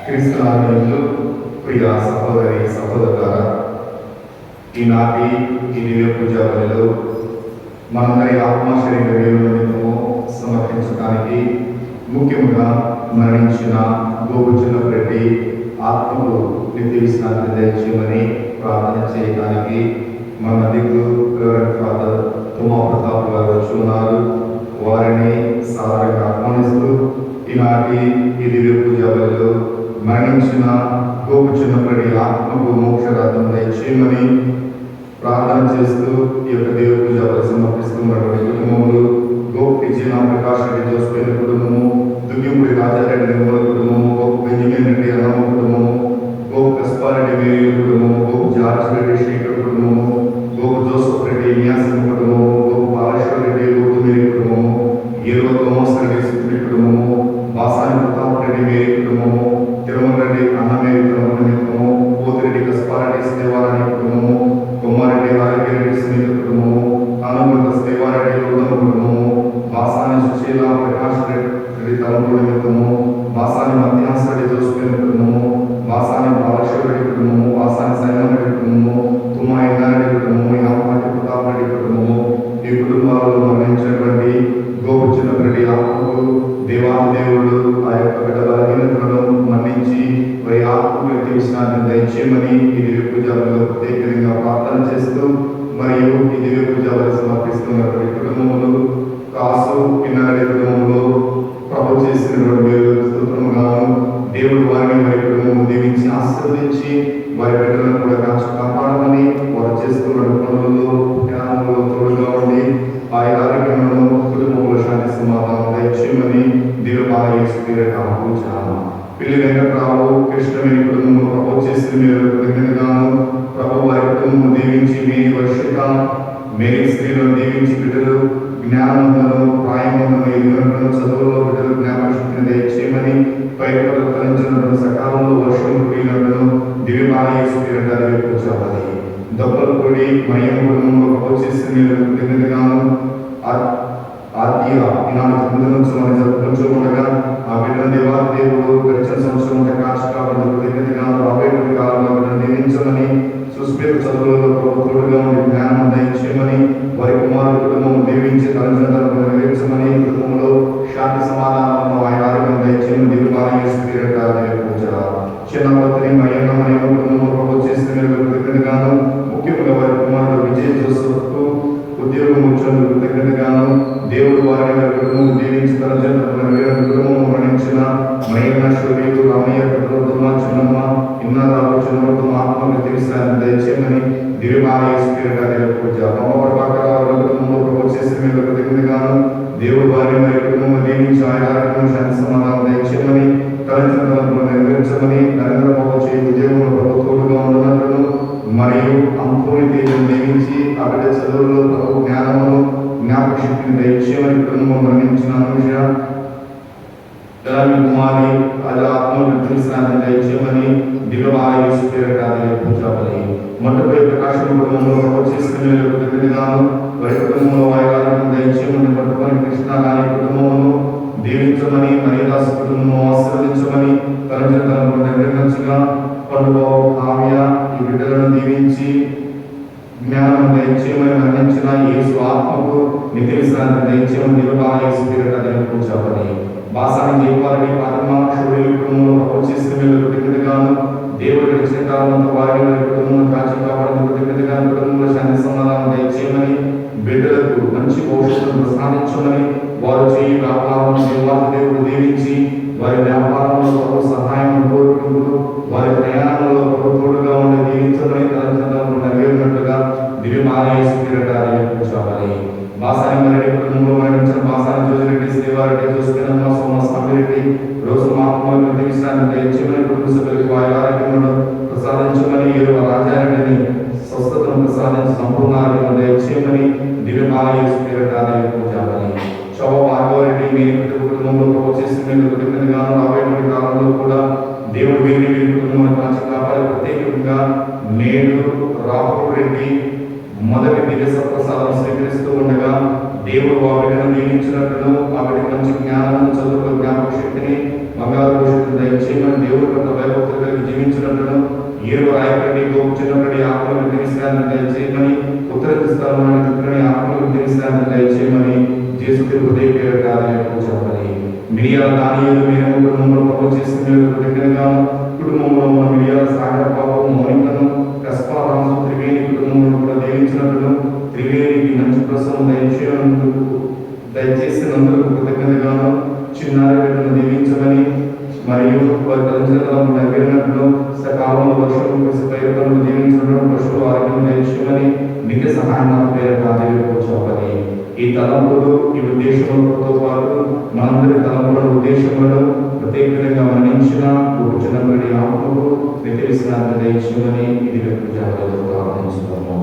క్రీస్తునామములో ప్రియ సహోదరి సహోదరులారా, ఈనాటి ఈ దివ్య పూజా బలిలో మనందరి ఆత్మ శరీర నిమిత్తము సమర్పించడానికి ముఖ్యంగా మరణించిన గోగుచున్న రెడ్డి ఆత్మకు నిత్య విశ్రాంతి దయచేయమని ప్రార్థన చేయడానికి మన మధ్యకు రెవరెండ్ ఫాదర్ తుమ్మా ప్రతాప్ గారు వచ్చి ఉన్నారు. వారిని సాధారణంగా ఆహ్వానిస్తూ ఈనాటి ఈ దివ్య పూజా బలిలో మరణించిన గోగుచున్నప్పటి ఆత్మకు మోక్షరాధం దయచేయమని ప్రార్థన చేస్తూ ఈ యొక్క దేవ పూజ సమర్పిస్తున్నటువంటి కుటుంబములు గోపు జీనా ప్రకాష్ రెడ్డి జోస్పైన కుటుంబము, దుగ్గిపూడి రాజారెడ్డి నిర్మల కుటుంబము, గోపు బెంజమిన్ రెడ్డి అన్నమ్మ కుటుంబము, గోపు కస్పారెడ్డి మేరీ కుటుంబము, గోపు జార్జ్ రెడ్డి శేఖర్ కుటుంబము, గోపు జోసఫ్ రెడ్డి నియాసం కుటుంబము, గోపు బాలేశ్వర రెడ్డి గోపు మేరీ కుటుంబము, ఏరువ థోమస్ రెడ్డి సుప్రి కుటుంబము, బాసాని ప్రతాప్ రెడ్డి మేరీ కుటుంబము, తిరుమల రెడ్డి అన్నమేరీ కుటుంబం నిమిత్తము, పోతిరెడ్డి కస్పారెడ్డి దేవారాణి కుటుంబము, కొమ్మారెడ్డి ఆరోగ్యరెడ్డి సునీత కుటుంబము, కానుగుంట దేవారెడ్డి వృద్ధం కుటుంబము, బాసాని సుశీల ప్రకాష్ రెడ్డి తలంపుల నిమిత్తము, బాసాని మధ్యాహ్న రెడ్డి జోస్పేన కుటుంబము, బాసాని బాలేశ్వర రెడ్డి కుటుంబము, బాసాని సైమన్ రెడ్డి కుటుంబము, తుమ్మా ఇందారెడ్డి కుటుంబము, యామపాటి ప్రతాప్ రెడ్డి కుటుంబము, ఈ కుటుంబాలలో మరణించినటువంటి గోపుచున్న రెడ్డి ఆత్మకు దేవాదేవుడు ఆ యొక్క బిడ్డ బలహీనతలను మన్నించి వారి ఆత్మకు విశ్రాంతిని దయచేయమని ఈ దివ్య పూజలో ప్రత్యేకంగా ప్రార్థన చేస్తూ మరియు ఈ దివ్య పూజలు సమర్పిస్తున్నటువంటి కుటుంబములు కాసు పిన్నారెడ్డి కుటుంబంలో ప్రభు చేసినటువంటి మీరు స్తోత్రముగాను దేవుడు వారిని వారి కుటుంబము దీవించి ఆశీర్వదించి వారి బిడ్డలను కూడా కాపాడమని వారు చేస్తున్న పనులలో జ్ఞానంలో తోడుగా ఉండి ఆ ఆరోగ్యంలో కుటుంబంలో శాంతి సమాధానం దయచేయమని పిల్లి వెంకట్రావు కృష్ణవేణి కుటుంబంలో ప్రభు చేసిన మీరు కృతజ్ఞతగాను ప్రభు వారి కుటుంబం దీవించి మీ వర్షిత మేరీ స్త్రీలను దీవించి బిడ్డలు జ్ఞానములను ప్రాయములను ఎదుగులను చదువులో బిడ్డలు జ్ఞాపశక్తిని దయచేయమని పైపలు కలించినటువంటి సకాలంలో వర్షం కురిగినట్లను దివ్యమాలయేశ్వరి కూర్చోవాలి. దొప్పలపూడి మయం కుటుంబంలో ప్రభు చేసిన మీరు కృతజ్ఞతగాను ఆద్య ఈనాడు 9 నుంచి మనం జరుపుకుంటూ ఉండగా ఆ బిడ్డను దేవాది దేవుడు గడిచిన సంవత్సరం కాచి కాపాడు దగ్గరగా రాబోయే కాలంలో బిడ్డను దీవించమని సుస్మిత చదువులలో తోడుగా ఉండి జ్ఞానం దయచేయమని వారి కుమారుడు కుటుంబం దీవించి తలంచలను నెరవేర్చమని కుటుంబంలో శాంతి సమాధానం ఆయన ఆరోగ్యం దయచేయమని చిన్నపతిని మయ్యన్న మరియు కుటుంబంలో ప్రభు చేసిన కృతజ్ఞతగాను ముఖ్యంగా వారి కుమారుడు విజయ జోసఫ్కు ఉద్యోగం వచ్చినందుకు కృతజ్ఞతగాను దేవుడు వారిని కుటుంబం దీవించి తలంచలను కుటుంబం మరణించిన మయ్యన్న శోభికు రామయ్య కుటుంబ చిన్నమ్మ ఇన్నారాలు చిన్నమ్మ ఆత్మకు తెలిసాన్ని దయచేయమని దివ్యమాలయ పూజ అమ్మవారి పక్కన కుటుంబంలో ప్రభు చేసిన కృతజ్ఞతగాను దేవుడు వారిని మరియు కుటుంబం దీవించి ఆయన ఆరోగ్యం శాంతి సమాధానం దయచేయమని తలంచలను నెరవేర్చమని నరేంద్ర బాబు చేయి ఉద్యోగంలో ప్రభు తోడుగా ఉన్నట్లను మరియు అంకుని తేజం దీవించి అక్కడ చదువుల్లో ప్రభు జ్ఞానమును జ్ఞాపక శక్తిని దయచేయమని కుటుంబం మరణించిన అనుష కుమారి అది ఆత్మను తెలిసినాన్ని దయచేయమని దివ్యమాలయ పూజాపలి మొట్టపై ప్రకాశం కుటుంబంలో ప్రభు చేసిన కృతజ్ఞతగాను వారి కుటుంబంలో వాయుగాలను దయచేయమని పట్టుకొని కృష్ణ గారి కుటుంబమును దీవించమని మరీదాసు కుటుంబం ఆశీర్వదించమని తలంచలను నెరవేర్చగా పండుగ కావ్య ఈ బిడ్డలను దీవించి జ్ఞానం దయచేయమని మరణించిన యేసు ఆత్మకు నిత్య విశ్రాంతి దయచేయమని దివ్యమాలయ పూజాపలి బాసాని జయపాలని ఆత్మ శూర్యుల కుటుంబంలో ప్రభు చేసిన కృతజ్ఞతగాను దేవుడు గడిచిన కాలంలో వారి కుటుంబంలో కాచి కాపాడిన కృతజ్ఞతగాను కుటుంబంలో శాంతి సమాధానం దయచేయమని బిడ్డలకు మంచి భవిష్యత్తును ప్రసాదించమని వారు చేయి వ్యాపారం దేవుడు దీవించి వారి వ్యాపారంలో ప్రభు సహాయం కోరుకుంటూ వారి ప్రయాణంలో ప్రభు తోడుగా ఉండి దీవించమని తలంచలను నెరవేరినట్లుగా దివ్యమాలయ పూజాపలి బాసాని మరెడ్డి కుటుంబంలో మరణించిన బాసాని జోజిరెడ్డి శ్రీవారెడ్డి చూస్తున్న సోమస్వామిరెడ్డి రోజు మహాత్మాను దీవించడానికి దయచేయమని కుటుంబ సభ్యులకు వారి ఆరోగ్యములను ప్రసాదించమని ఏడవ రాజారెడ్డిని స్వస్థతను ప్రసాదించి సంపూర్ణ ఆరోగ్యం దయచేయమని దివ్యమాలయ పూజాపలి శోభ భార్గవరెడ్డి మీ కుటుంబంలో ప్రభు చేసిన కృతజ్ఞతగాను రాబోయే కాలంలో కూడా దేవుడు వీరిని కుటుంబాన్ని కాచి కాపాడి ప్రత్యేకంగా నేడు రాహుల్ రెడ్డి మొదటి దివ్య సత్ప్రసాదం స్వీకరిస్తూ ఉండగా దేవుడు వారిని నియమించినట్టు వారికి మంచి జ్ఞానం చదువుకు జ్ఞాపక శక్తిని బంగారు భవిష్యత్తు దయచేయమని దేవుడు కొంత భయభక్తులు కలిగి జీవించినట్టు ఏడు రాయపడి గోపుచిన్నప్పటి ఆత్మలకు తెలిసాన్ని దయచేయమని ఉత్తరస్థానాన్ని చుట్టని ఆత్మలకు తెలిసాన్ని దయచేయమని జేసుకి హృదయ పూజాపలి మిరియాల దానియేలు మేము కుటుంబంలో ప్రభు చేసిన కృతజ్ఞతగా కుటుంబంలో ఉన్న మిరియాల సాగర బాబు మౌనికను కస్పారాము త్రివేణి కుటుంబంలో కూడా దీవించినట్టు త్రివేణికి మంచి ప్రసవం దయచేసినందుకు కృతజ్ఞతగాను చిన్నారి బిడ్డను దీవించమని మరియు వారి తల్లిదండ్రులను నెరవేరినట్లు సకాలంలో వర్షం కురిసి పైరులను దీవించడం పశువుల ఆరోగ్యం దయచేయమని నిత్య సహాయం పేరు పూజాపలి ఈ తలంపులు ఈ ఉద్దేశములతో పాటు మనందరి తలంపుల ఉద్దేశములను ప్రత్యేకంగా మరణించిన కూర్చున్నప్పటి ఆత్మకు నిత్య విశ్రాంతి దయచేయమని ఇది పూజాపలితో ప్రార్థించుతాము.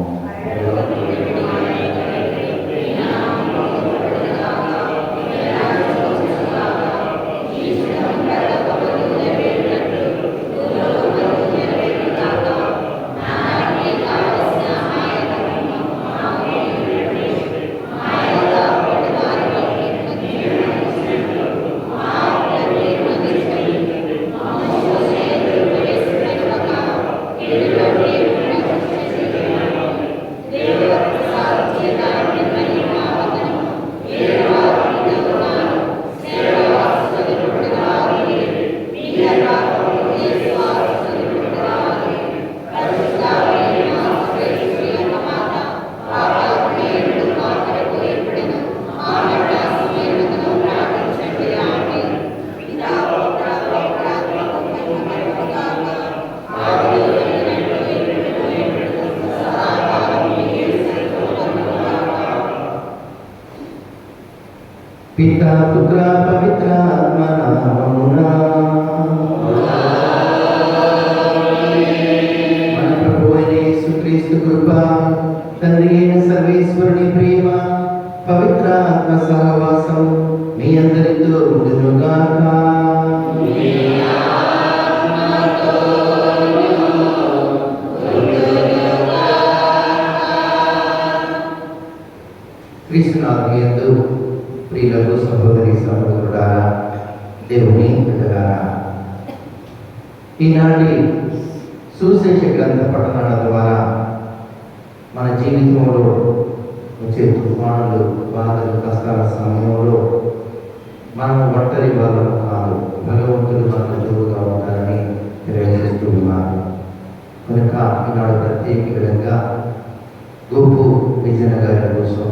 पिता पुत्र पवित्र आत्मा नाममुना మన ప్రభు అయిన యేసుక్రీస్తు కృప తండ్రి అయిన సర్వేశ్వరుని ప్రేమ పవిత్ర ఆత్మ సహవాసం మీ అందరితో ఉండును గాక. క్రీస్తునాథుని యందు ప్రియులకు సహోదరి సహోదరులారా, దేవుని బిడ్డలారా, ఈనాటి సువిశేష గ్రంథ పఠనాల ద్వారా మన జీవితంలో వచ్చే తుఫానులు, బాధలు, కష్టాల సమయంలో మనం ఒంటరి వాళ్ళం కాదు, భగవంతుడు మనకు తోడుగా ఉంటారని తెలియజేస్తూ ఉన్నారు. కనుక ఈనాడు ప్రత్యేక విధంగా గోపు విజయన గారి కోసం,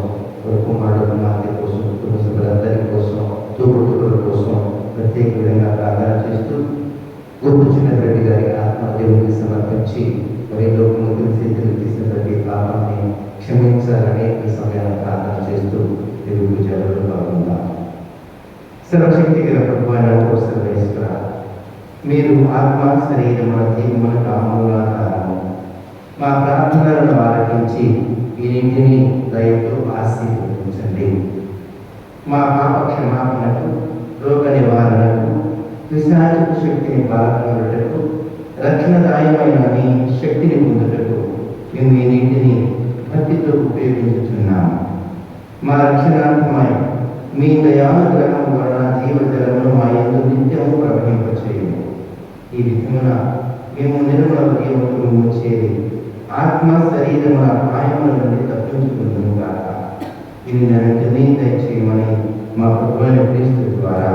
కుమారుడు కుమార్తె కోసం, కుటుంబ సభ్యులందరి కోసం, తోబుట్టువుల కోసం ప్రత్యేక విధంగా ప్రార్థన చేస్తూ గోపు చిన్నరెడ్డి గారి ఆత్మ దేవుడికి సమర్పించి మరి లోకము తీసిన ప్రతి పాపాన్ని క్షమించాలని ఈ సమయాన్ని ప్రార్థన చేస్తూ దేవుడి పూజలలో పాల్గొందాం. సర్వశక్తి గల ప్రభువైన సర్వేశ్వర, మీరు ఆత్మ శరీరముల దీపములకు ఆమూలాధారము. మా ప్రార్థనలను ఆలకించి వీరింటిని దయతో ఆశీర్వదించండి. మా పాప క్షమాపణకు, రోగ నివారణకు, పిశాచపు శక్తిని పాల్గొనటకు, రక్షణదాయమైన మీ శక్తిని పొందుటకు మేము ఈ నీటిని భక్తితో ఉపయోగించుతున్నాము. మా రక్షణాత్మై మీ దయానుగ్రహం వలన జీవజలమును మా యందు నిత్యము ప్రవహింపచేయండి. ఈ విధమున మేము నిర్మల హృదయముతో చేరి ఆత్మ శరీరముల అపాయముల నుండి తప్పించుకుందుము గాక. దీనిని దయచేయమని మా ప్రభువైన క్రీస్తు ద్వారా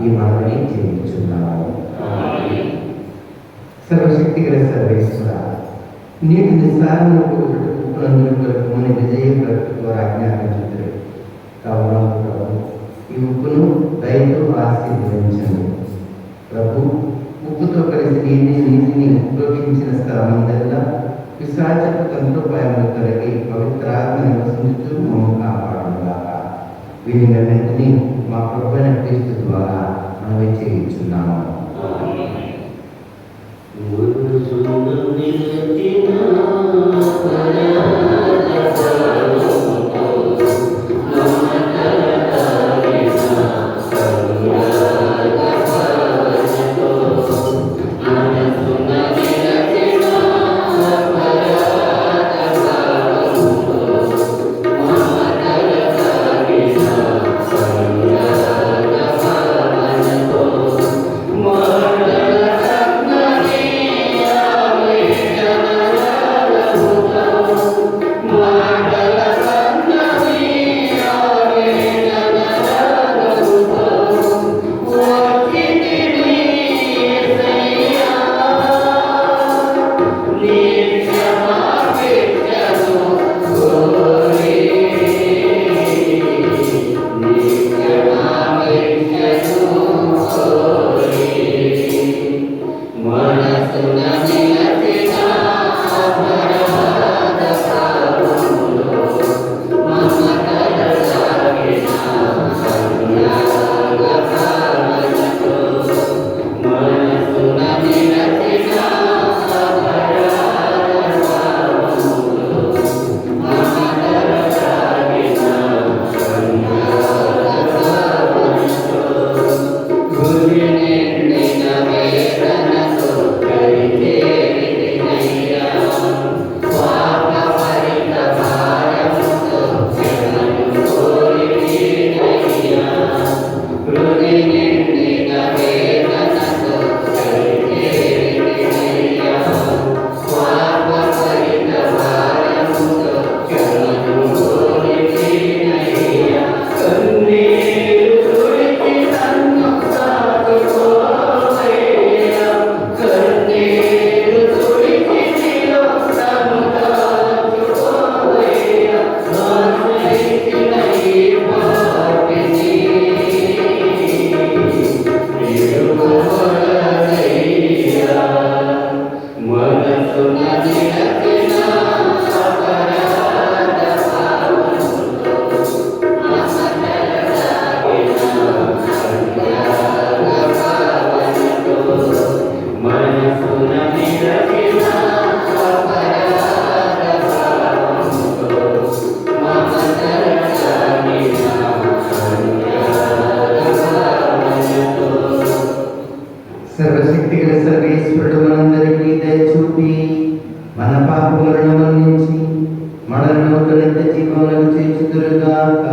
ఈ మనవిని చేయించున్నాము. సర్వశక్తి గల సర్వేశ్వర, నీటి నిస్సారములకు ఉప్పునందుకుని విజయ ప్రకృతి ద్వారా ఆజ్ఞాపించుతారు. కావున ప్రభు, ఈ ఉప్పును దయతో ఆశీర్వదించండి. ప్రభు, ఉప్పుతో కలిసి నీటిని ఉపయోగించిన స్థలమందరిలా పిశాచపు తంత్రోపాయములు కలిగి పవిత్రాత్మ నివసించుతూ మమ్మల్ని కాపాడుగాక. వీరినన్నింటినీ మా ప్రభువైన క్రీస్తు ద్వారా మనమే చేయించున్నాము. సర్వశక్తిగల సర్వేశ్వరుడు మనందరికీ దయచూపి మన పాపములను మన్నించి మనలను నిత్య జీవములకు చేర్చుదురుగాక.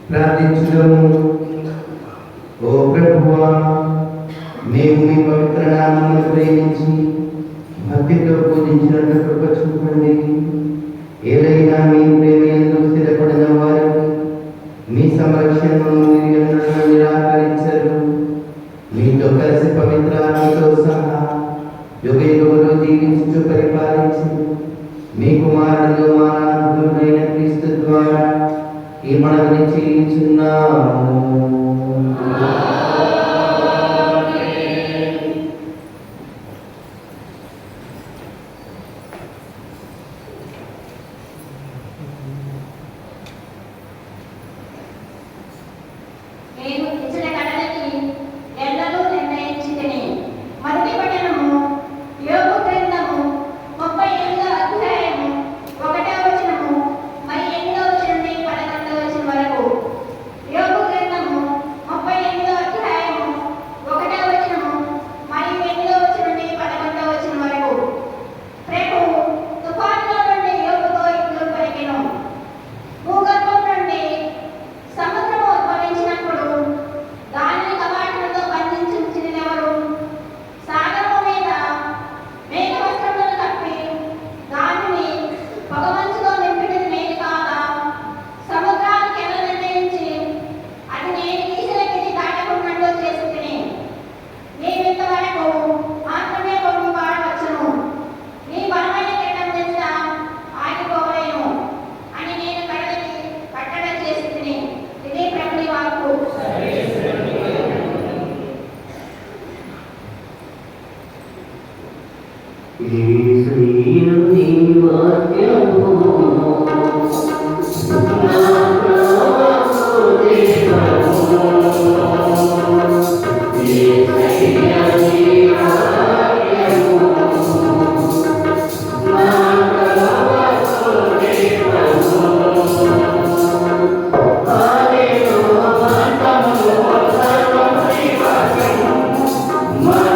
ప్రార్థించుదాము. ఓ ప్రభువా, మేము మీ పవిత్ర నామమును ప్రేమించి భక్తితో పూజించినట్టు కృప చూపండి. ఏదైనా మీ ప్రేమ యందు స్థిరపడిన వారికి మీ సంరక్షణను మీరు ఎన్నడూ నిరాకరించరు. మీతో కలిసి పవిత్రాత్మతో సహా యుగ యుగములు జీవించు పరిపాలించి మీ కుమారుడు మా నాథుడైన క్రీస్తు ద్వారా ఈ మనవిని చేయుచున్నాము. నేను ఇచ్చిన కడలకి ఎన్నడూ నిర్ణయించింది. మొదటి పట్టణము యోబు గ్రంథము 38వ అధ్యాయము 1వ వచనము మరి 8వ వచనం నుండి 11వ వచనం వరకు. యోబు గ్రంథము 38వ అధ్యాయము 1వ వచనము మరి 8వ వచనం నుండి 11వ వచనం వరకు. ప్రభువు తుఫానులో నుండి యోబుతో ఇట్లు పలికెను. భూగర్భం నుండి సముద్రము ఉద్భవించినప్పుడు దానిని కవాటములతో బంధించినెవరు? సాగరము మీద మేఘ వస్త్రములను కప్పి దానిని పొగమంచుతో నింపినది నేను కాదా? సముద్రానికి ఎలా నిర్ణయించి అది నేను గీసిన గిరి దాటకున్నట్లు చేసి నీవింతవరకు మాత్రమే పొంగి పాడవచ్చును. నీ బలమైన కిరీటం చేత ఆగిపోలేను అని నేను కడలికి కట్టడ చేసి తిని. ఇదే ప్రభుని వాక్కు. Mano,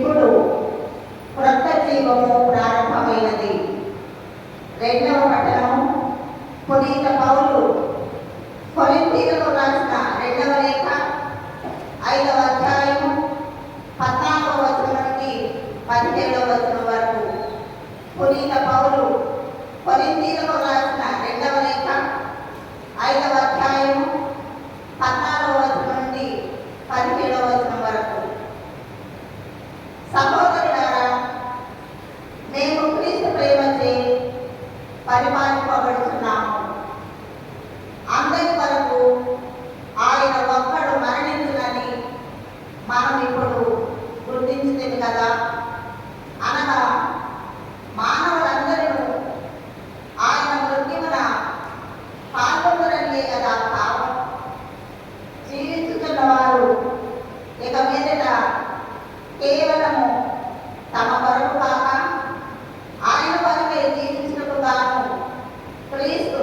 ఇప్పుడు క్రొత్త జీవము ప్రారంభమైనది. రెండవ పట్టణం పునీత పౌలు కొరింథీయులకు రాసిన రెండవ లేఖ 5వ అధ్యాయము 14వ వచనం నుండి 17వ వచనం వరకు. పునీత పౌలు కొరింథీయులకు రాసిన రెండవ లేఖ 5వ అధ్యాయము 14వ వచనం నుండి 17వ వచనం వరకు. సహోదరులారా, మేము క్రీస్తు ప్రేమచే పరిపాలింపబడుతున్నాము. అందరి వరకు ఆయన ఒక్కడు మరణించునని మనం ఇప్పుడు గుర్తించింది కదా. అనగా మానవులందరూ ఆయన మృత్యువున పాల్గొనరనియే కదా భావం. జీవిస్తున్న వారు ఇక మీదట కేవలము తమ కొరకు కాక ఆయన కొరకే జీవించుటకు గాను క్రీస్తు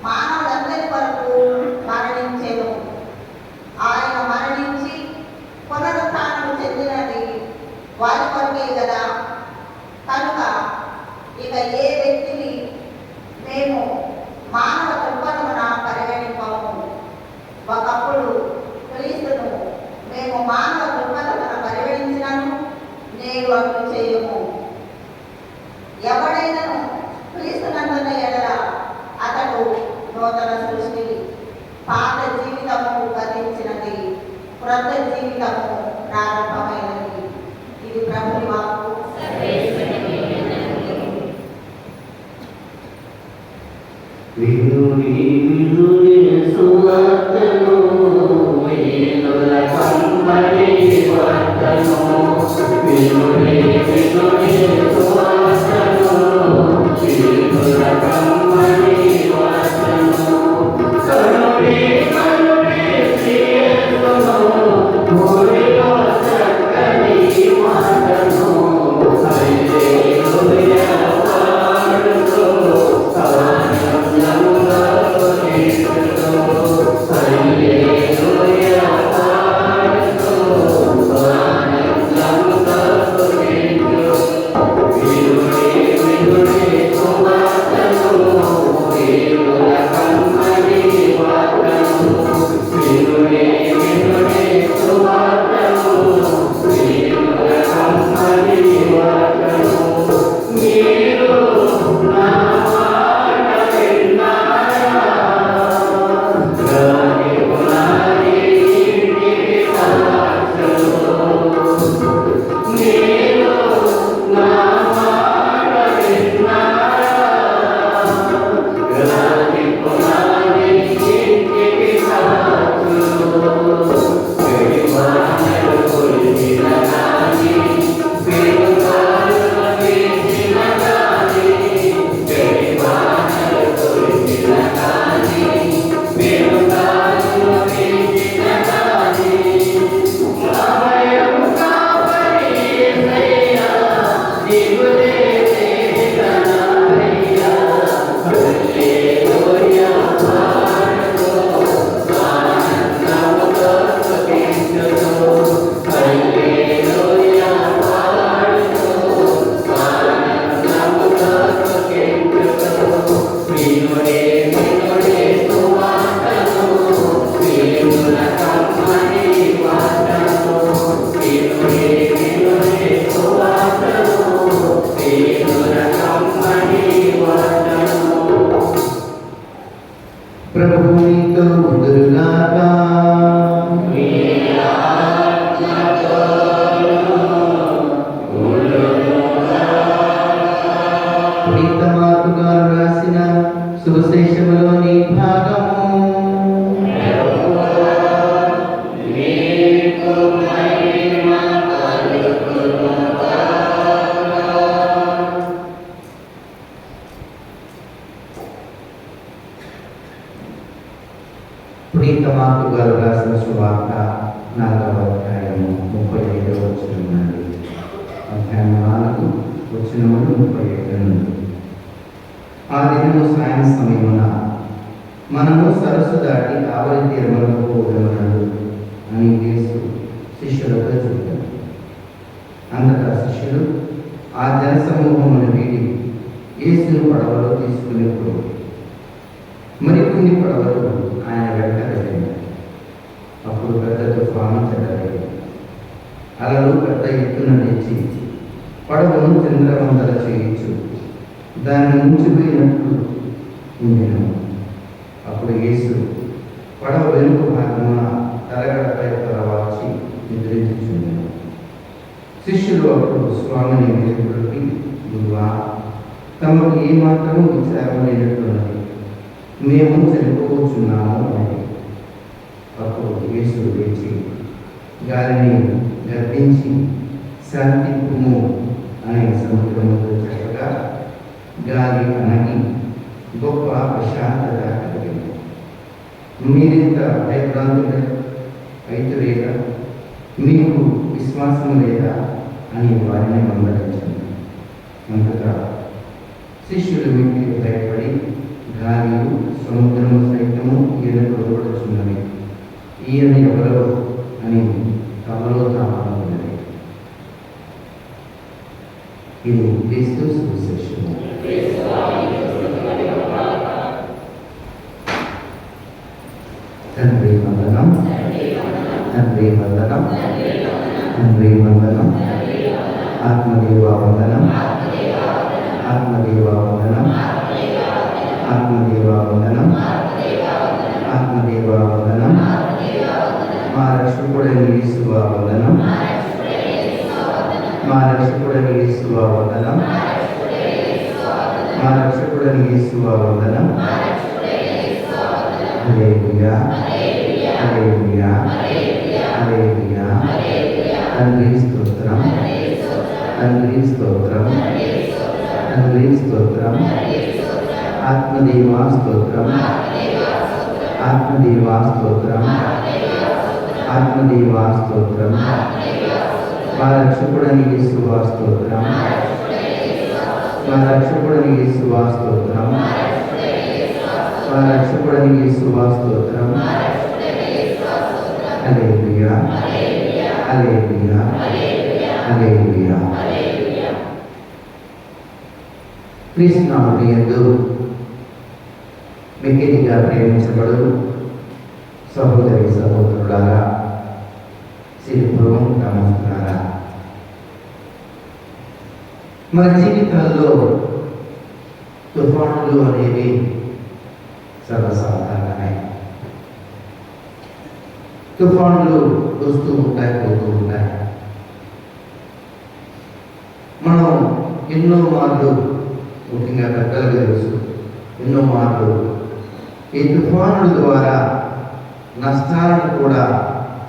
మానవులందరి కొరకు మరణించెను. ఆయన మరణించి పునరుత్థానం చెందినది వారి కొరకే కదా. కనుక ఇక ఏ వ్యక్తిని మేము మానవ దృక్పథమున పరిగణింపము. ఒకప్పుడు క్రీస్తును మేము మానవ దృక్పథమున పరిగణించినను నేడు అట్లు చేయము. ఎవడైనను క్రీస్తునందున్న ఎడల అతడు నూతన సృష్టి. పాత జీవితము గతించినది, క్రొత్త జీవితము ప్రారంభమైనది. ఇది ప్రభుని వాక్కు. వినుడి వినుడి సువార్తను, వీణుల కమ్మని వార్తను. వినుడి వినుడి సువార్తను, వీణుల కమ్మని వార్తను. కనుడి కనుడి శ్రీయేసును, ఊరిలో చక్కని మాటను. హల్లెలూయా పాడుతూ ఆనందముగా కీర్తిస్తూ, హల్లెలూయా పాడుతూ ఆనందముగా కీర్తిస్తూ. వినుడి వినుడి సువార్తను, వీణుల కమ్మని వార్తను. వినుడి వినుడి సువార్తను, వీణుల కమ్మని వార్తను. మీరు నా మాట విన్నారా? రాని పునాది ఇంటికి సాక్షులు. మీరు నా మాట విన్నారా? రాని పునాది ఇంటికి సాక్షులు. వానలు కురిసిన గాని, పెనుగాలులు వీచిన గాని, వానలు కురిసిన గాని, పెనుగాలులు వీచిన గాని, అభయం కాపరి యేసయ్యా, దిగులే వేదనయ్యా. హల్లెలూయా పాడుతూ ఆనందముగా స్తుతించుతూ, హల్లెలూయా పాడుతూ ఆనందముగా స్తుతించుతూ. వినుడి వినుడి సువార్తను, వీణుల కమ్మని వార్తను. వినుడి వినుడి సువార్తను, వీణుల కమ్మని వార్తను. ప్రభువు నీతో ఉండుగాక. పునీత మార్కు గారు రాసిన సువిశేషములోని భాగము. పునీత మార్కు గారు రాసిన సువార్త 4వ అధ్యాయము 35వ వచనం నుండి. అధ్యాయం 4 వచనములు 37 నుండి. ఆ దినము సాయం సమయమున మనము సరస్సు దాటి ఆవలి తీరములకు పోగలడు అని యేసు శిష్యులతో చెప్పాడు. అంతటా శిష్యులు ఆ జనసమూహమును వీడి యేసును పడవలో తీసుకునేప్పుడు మరికొన్ని పడవలు ఆయన వెంట వెళ్ళింది. అప్పుడు పెద్ద తుఫాను చెలరేగింది. అలలు పెద్ద ఎత్తున లేచి పడవను చంద్రవందల చేయించు దాన్ని ముంచిపోయినట్లు ఉండెను. అప్పుడు యేసు పడవ వెనుక భాగమున తలగడపై తలవాల్చి నిద్రించుచుండెను. శిష్యులు అప్పుడు స్వామిని మేలుకొలిపి, గురువా, తమకు ఏమాత్రము విచారం లేనట్లున్నది, మేము చనిపోవచ్చున్నాము అని. అప్పుడు యేసు లేచి గాలిని గర్భించి శాంతింపుము అనే సముద్రముతో చెప్పగా గాలి అణగి గొప్ప ప్రశాంతత కలిగింది. మీరింత భయభ్రాంతులు అయితే లేదా, మీకు విశ్వాసం లేదా అని వారిని మందలించింది. అంతటా శిష్యులు వీటికి భయపడి గాలియు సముద్రము సైతము ఈయనకు లోపడుచున్నవి, ఈయన ఎవరో అని తమలో తాము అనుకున్నది. ఇది క్రీస్తు సువిశేషము. తండ్రి వందనం, తండ్రి వందనం, తండ్రి వందనం, ఆత్మదేవ వందనం, ఆత్మదేవ వందనం, ఆత్మదేవ వందనం, ఆత్మదేవ వందనం, మా రక్షకుడైన యేసువా వందనం, మా రక్షకుడైన యేసువా వందనం, మా రక్షకుడైన యేసువా వందనం. హల్లెలూయా, హల్లెలూయా, హల్లెలూయా. తండ్రి స్తోత్రం, తండ్రి స్తోత్రం, తండ్రి స్తోత్రం, ఆత్మదేవా స్తోత్రం, ఆత్మదేవా స్తోత్రం, ఆత్మదేవా స్తోత్రం, మా రక్షకుడని యేసువా స్తోత్రం, మా రక్షకుడని యేసువా స్తోత్రం, మా రక్షకుడని యేసువా స్తోత్రం. హల్లెలూయా, హల్లెలూయా, హల్లెలూయా. క్రీస్తునామమున యందు మిక్కిలిగా ప్రేమించబడు సహోదరి సహోదరులారా, శిల్పం నమస్కారా. మన జీవితాల్లో తుఫానులు అనేవి సర్వసాధారణమే. తుఫానులు వస్తూ ఉంటాయి, పోతూ ఉంటాయి. మనం ఎన్నో మార్లు, ముఖ్యంగా పెద్దలకు తెలుసు, ఎన్నో మార్లు ఈ తుఫానుల ద్వారా నష్టాలను కూడా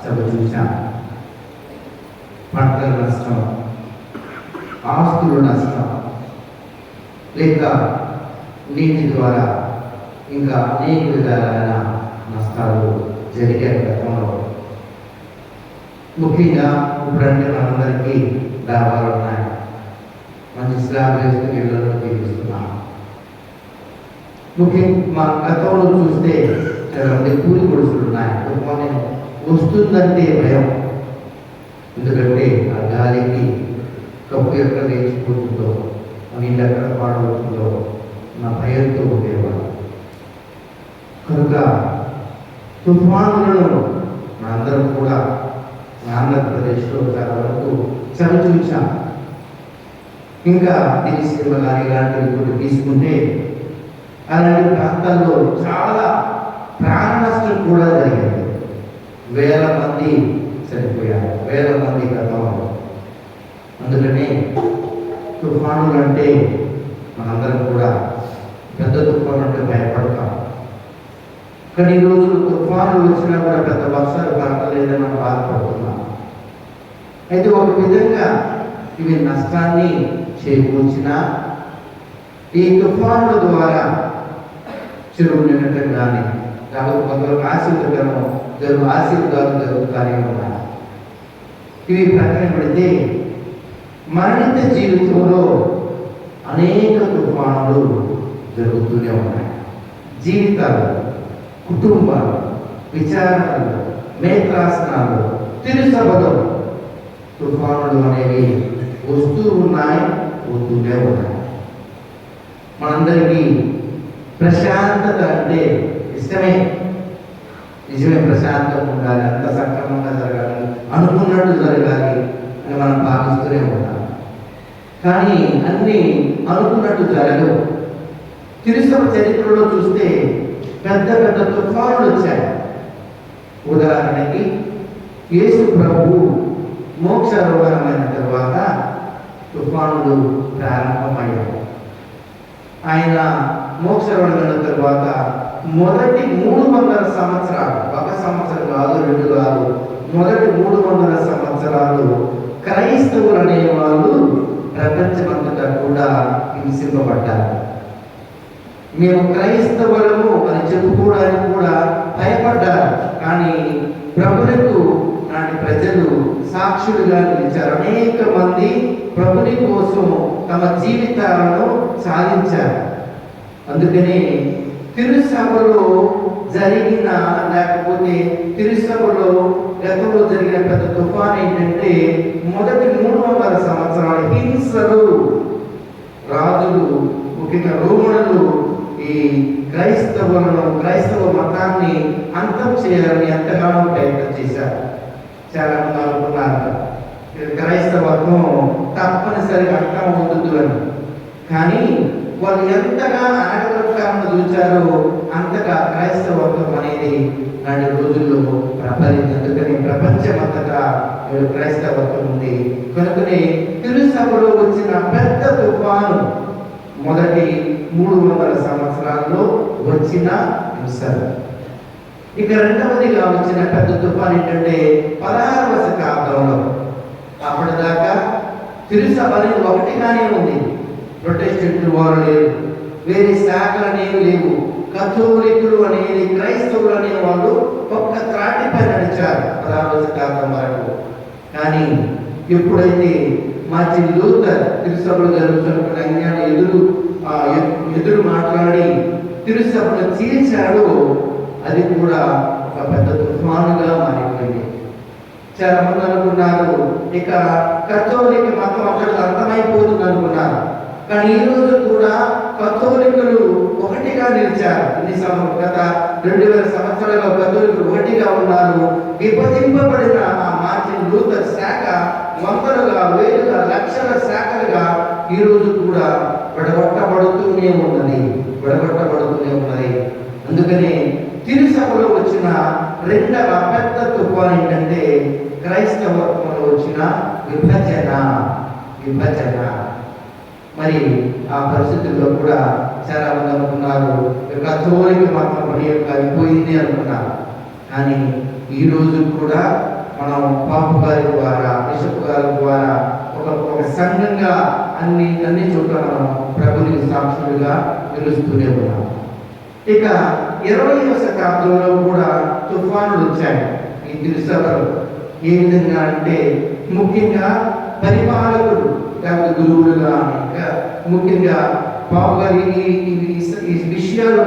చవిచూశాం. పంటల నష్టం, ఆస్తుల నష్టం, లేక నీటి ద్వారా ఇంకా అనేక విధాలైన నష్టాలు జరిగే గతంలో. ముఖ్యంగా ఇప్పుడంటే మనందరికీ డాబాలు ఉన్నాయి, మంచి స్లాబ్ వేసుకుని ఇళ్లలో జీవిస్తున్నాం. ముఖ్యంగా మా గతంలో చూస్తే చాలా మంది కూలి గుడుసులు ఉన్నాయి. వస్తుందంటే భయం, ఎందుకంటే ఆ గాలికి కప్పు ఎక్కడ లేచిపోతుందో, నీళ్ళు ఎక్కడ పాడవుతుందో నా భయంతో ఉండేవాడు. కనుక తుఫానులను మనందరం కూడా ఆంధ్రప్రదేశ్లో చాలా వరకు చవిచూచాం. ఇంకా దివిసీమ కానీ ఇలాంటివి కూడా తీసుకుంటే అలాంటి ప్రాంతాల్లో చాలా ప్రాణ నష్టం కూడా జరిగింది. వేల మంది చనిపోయారు, వేల మంది గతంలో. అందుకనే తుఫానులు అంటే మనందరం కూడా పెద్ద తుఫాను అంటే భయపడతాం. కానీ ఈ రోజులు తుఫానులు వచ్చినా కూడా పెద్ద వర్షాలు పడలేదని మనం బాధపడుతున్నాం. అయితే ఒక విధంగా ఇవి నష్టాన్ని చేకూర్చిన ఈ తుఫానుల ద్వారా చెరువు నిండటం కానీ, కాబట్టి కొంతవరకు ఆశీర్వాదాలు జరుగుతానే ఉన్నాయి. ఇవి ప్రక్కన పెడితే మరణిత జీవితంలో అనేక తుఫానులు జరుగుతూనే ఉన్నాయి. జీవితాలు, కుటుంబాలు, విచారణలు, మేత్రాసనాలు, తిరుసభలు తుఫానులు అనేవి వస్తూ ఉన్నాయి, పోతూనే ఉన్నాయి. మనందరికీ ప్రశాంతత అంటే ఇష్టమే, నిజమే. ప్రశాంతంగా ఉండాలి, అంత సక్రమంగా జరగాలి, అనుకున్నట్టు జరగాలి అని మనం భావిస్తూనే ఉంటాం. కానీ అన్నీ అనుకున్నట్టు జరగవు. తిరుసభ చరిత్రలో చూస్తే పెద్ద పెద్ద తుఫానులు వచ్చాయి. ఉదాహరణకి యేసు ప్రభు మోక్షారోహణమైన తర్వాత తుఫానులు ప్రారంభమయ్యాయి. ఆయన మోక్షారోహణమైన తర్వాత మొదటి 300 సంవత్సరాలు, ఒక సంవత్సరం కాదు, 2 కాదు, మొదటి 300 సంవత్సరాలు క్రైస్తవులు అనేవాళ్ళు ప్రపంచమంతటా కూడా హింసింపబడ్డారు. మేము క్రైస్తవులము అని చెప్పుకోవడానికి కూడా భయపడ్డారు. కానీ ప్రభువుకు నాటి ప్రజలు సాక్షులుగా నిలిచారు. అనేక మంది ప్రభుని కోసం తమ జీవితాలను సాధించారు. అందుకని తిరుసభలో జరిగిన, లేకపోతే తిరుసభలో గతంలో జరిగిన పెద్ద తుఫాన్ ఏంటంటే మొదటి 300 సంవత్సరాల హింసలు. రాజులు, ముఖ్యంగా రోమనులు ఈ క్రైస్తవ మతాన్ని అంతం చేయాలని ఎంతగానో ప్రయత్నం చేశారు. చాలా మంది అనుకున్నారు క్రైస్తవత్వం తప్పనిసరిగా అంతం అవుతుంది అని. కానీ వాళ్ళు ఎంతగా అనగదొక్కాలని చూచారో అంతగా క్రైస్తవత్వం అనేది నాటి రోజుల్లో ప్రబలింది. ప్రపంచమంతటా క్రైస్తవత్వం ఉంది. కనుకనే తిరుసభలో వచ్చిన పెద్ద తుఫాను మొదటి 300 సంవత్సరాల్లో వచ్చిన హింసలు. ఇక రెండవదిగా వచ్చిన పెద్ద తుఫాను ఏంటంటే 16వ శతాబ్దంలో. అప్పటిదాకా తిరుసభ అనేది ఒకటిగానే ఉంది. ప్రొటెస్టెంట్లు వారు లేరు, వేరే శాఖలు అనేవి లేవు. కథోలికులు అనేది, క్రైస్తవులు అనేవాళ్ళు ఒక్క త్రాటిపై నడిచారు 16వ శతాబ్దం వరకు. కానీ ఎప్పుడైతే మార్టిన్ లూథర్ తిరుసభలు జరుగుతున్న అన్యాన్ని ఎదురు మాట్లాడి తిరుసభను చీల్చాడో అది కూడా ఒక పెద్ద తుఫానుగా మారిపోయింది. చాలా మంది అనుకున్నారు ఇక కథోలిక మతం అక్కడ అంతమైపోతుంది అనుకున్నారు. కానీ ఈ రోజు కూడా కథోలికులు ఒకటిగా నిలిచారు. గత 2000 సంవత్సరాలుగా కథోలికులు ఒకటిగా ఉన్నారు. విభజింపబడిన ఆ మార్టిన్ లూథర్ శాఖ వందలుగా, వేలుగా, లక్షల శాఖలుగా ఈ రోజు కూడా విడగొట్టబడుతూనే ఉన్నది. అందుకనే తిరుసభలో వచ్చిన రెండవ పెద్ద తుఫాను ఏంటంటే క్రైస్తవత్వంలో వచ్చిన విభజన. మరి ఆ పరిస్థితుల్లో కూడా చాలా మంది అనుకున్నారు కథోలిక మతం అయిపోయింది అనుకున్నారు. కానీ ఈ రోజు కూడా మనం పాపు గారి ద్వారా, బిషప్ గారి ద్వారా ఒక సంఘంగా అన్ని చోట్ల మనం ప్రభుని సాక్షులుగా పిలుస్తూనే ఉన్నాం. ఇక 20వ శతాబ్దంలో కూడా తుఫానులు వచ్చాయి ఈ తిరుసభలో. ఏ విధంగా అంటే ముఖ్యంగా పరిపాలకులు, గురువులుగా, ఇంకా ముఖ్యంగా పాపు గారి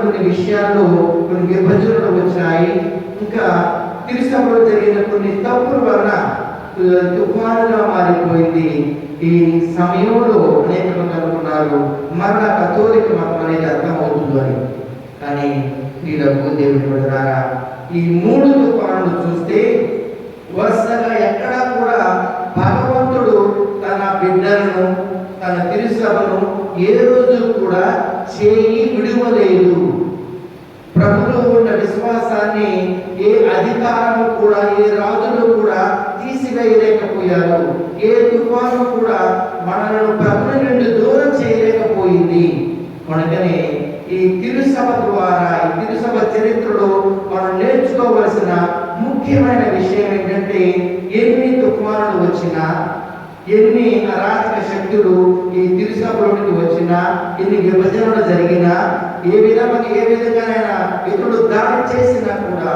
కొన్ని విషయాల్లో కొన్ని విభజనలు వచ్చాయి. ఇంకా తిరుసభలో జరిగిన కొన్ని తప్పుల వలన తుఫానుగా మారిపోయింది. ఈ సమయంలో అనేక మంది అనుకున్నారు మరలా కథోలిక మతం అనేది అర్థమవుతుందని. కానీ వీళ్ళకు దేవుడి ద్వారా ఈ 3 తుఫానులు చూస్తే వరుసగా ఎక్కడా కూడా భగవంతుడు తన బిడ్డలను, తన తిరుసభను ఏ రోజు కూడా చేయి విడువలేదు. ప్రభులో ఉన్న విశ్వాసాన్ని ఏ అధికారము కూడా, ఏ రాజులు కూడా తీసివేయలేకపోయారు. ఏ తుఫాను కూడా మనలను ప్రభుని నుండి దూరం చేయలేకపోయింది. కనుకనే ఈ తిరుసభ ద్వారా, ఈ తిరుసభ చరిత్రలో మనం నేర్చుకోవలసిన ముఖ్యమైన విషయం ఏంటంటే ఎన్ని తుఫానులు వచ్చినా, ఎన్ని అరాచక శక్తులు ఈ తిరుసభలోనికి వచ్చినా, ఎన్ని విభజనలు జరిగినా, ఏ విధంగానైనా ఇతరులు దాడి చేసినా కూడా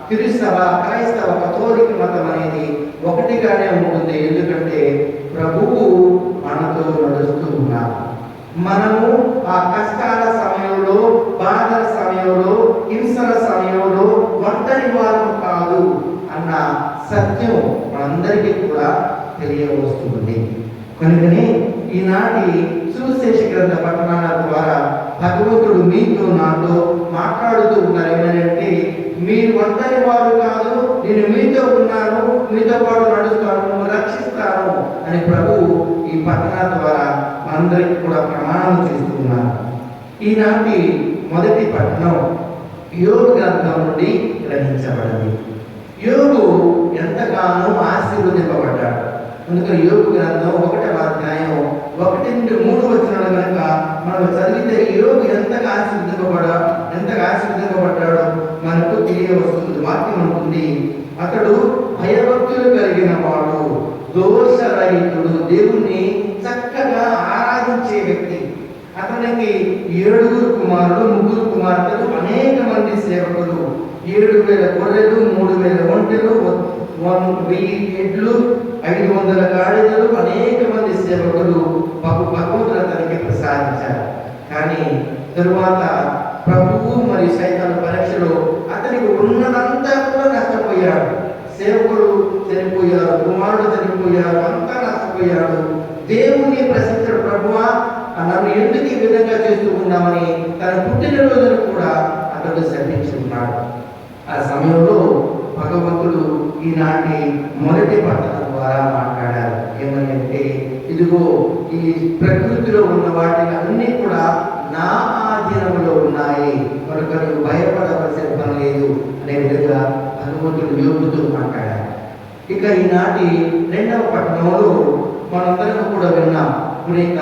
తిరుసభ, క్రైస్తవ, కథోలిక మతం అనేది ఒకటిగానే ఉంటుంది. ఎందుకంటే ప్రభువు మనతో నడుస్తూ ఉన్నారు. మనము ఆ కష్టాల సమయంలో, బాధల సమయంలో, హింసల సమయంలో ఒంటరి వారు కాదు అన్న సత్యం మనందరికీ కూడా తెలియవస్తుంది. కనుకనే ఈనాటి సువిశేష గ్రంథ పఠనాల ద్వారా భగవంతుడు మీతో నాతో మాట్లాడుతూ ఉన్నారు. ఏమనంటే, మీరు ఒంటరి వారు కాదు, నేను మీతో ఉన్నాను, మీతో పాటు నడుస్తాను, మిమ్మల్ని రక్షిస్తాను అని ప్రభువు ఈ పఠనాల ద్వారా మనందరికీ కూడా ప్రమాణం చేస్తున్నారు. ఈనాటి మొదటి పఠనం యోబు గ్రంథం నుండి గ్రహించబడింది. యోబు ఎంతగానో ఆశీర్వదింపబడ్డాడు. అందుకని యోబు గ్రంథం 1వ అధ్యాయం 1-3 వచనాలు కనుక మనం చదివితే యోబు ఎంతగా ఆశీర్వదింపబడ్డాడో మనకు తెలియవస్తుంది. వాక్యం ఉంటుంది, అతడు భయభక్తులు కలిగిన వాడు, దోషరహితుడు, దేవుణ్ణి చక్కగా ఆరాధించే వ్యక్తి. అతనికి 7 కుమారులు, 3 కుమార్తెలు, అనేక మంది సేవకులు, 7,000 గొర్రెలు, 3,000 ఒంటెలు, 1000 ఎడ్లు, 500 గాడిదలు, అనేక మంది సేవకులు భగవంతుడు అతనికి ప్రసాదించారు. కానీ తరువాత ప్రభువు మరియు సైతాను పరీక్షలో అతనికి ఉన్నదంతా కూడా నష్టపోయాడు. సేవకులు చనిపోయారు, కుమారుడు చనిపోయారు, అంతా నష్టపోయాడు. దేవుణ్ణి ప్రశ్నించాడు, ప్రభువా నన్ను ఎందుకు ఈ విధంగా చేస్తూ ఉన్నామని తన పుట్టినరోజును కూడా అతడు శపించి ఉన్నాడు. ఆ సమయంలో భగవంతుడు ఈనాటి మొదటి పట్టణం ద్వారా మాట్లాడారు. ఏమని అంటే, ఇదిగో ఈ ప్రకృతిలో ఉన్న వాటిని అన్నీ కూడా నా ఆధీనంలో ఉన్నాయి, కనుక నువ్వు భయపడవలసిన పని లేదు అనే విధంగా భగవంతుడు యోగుతో మాట్లాడారు. ఇక ఈనాటి 2వ పట్టణంలో మనందరం కూడా విన్నాం. పునీత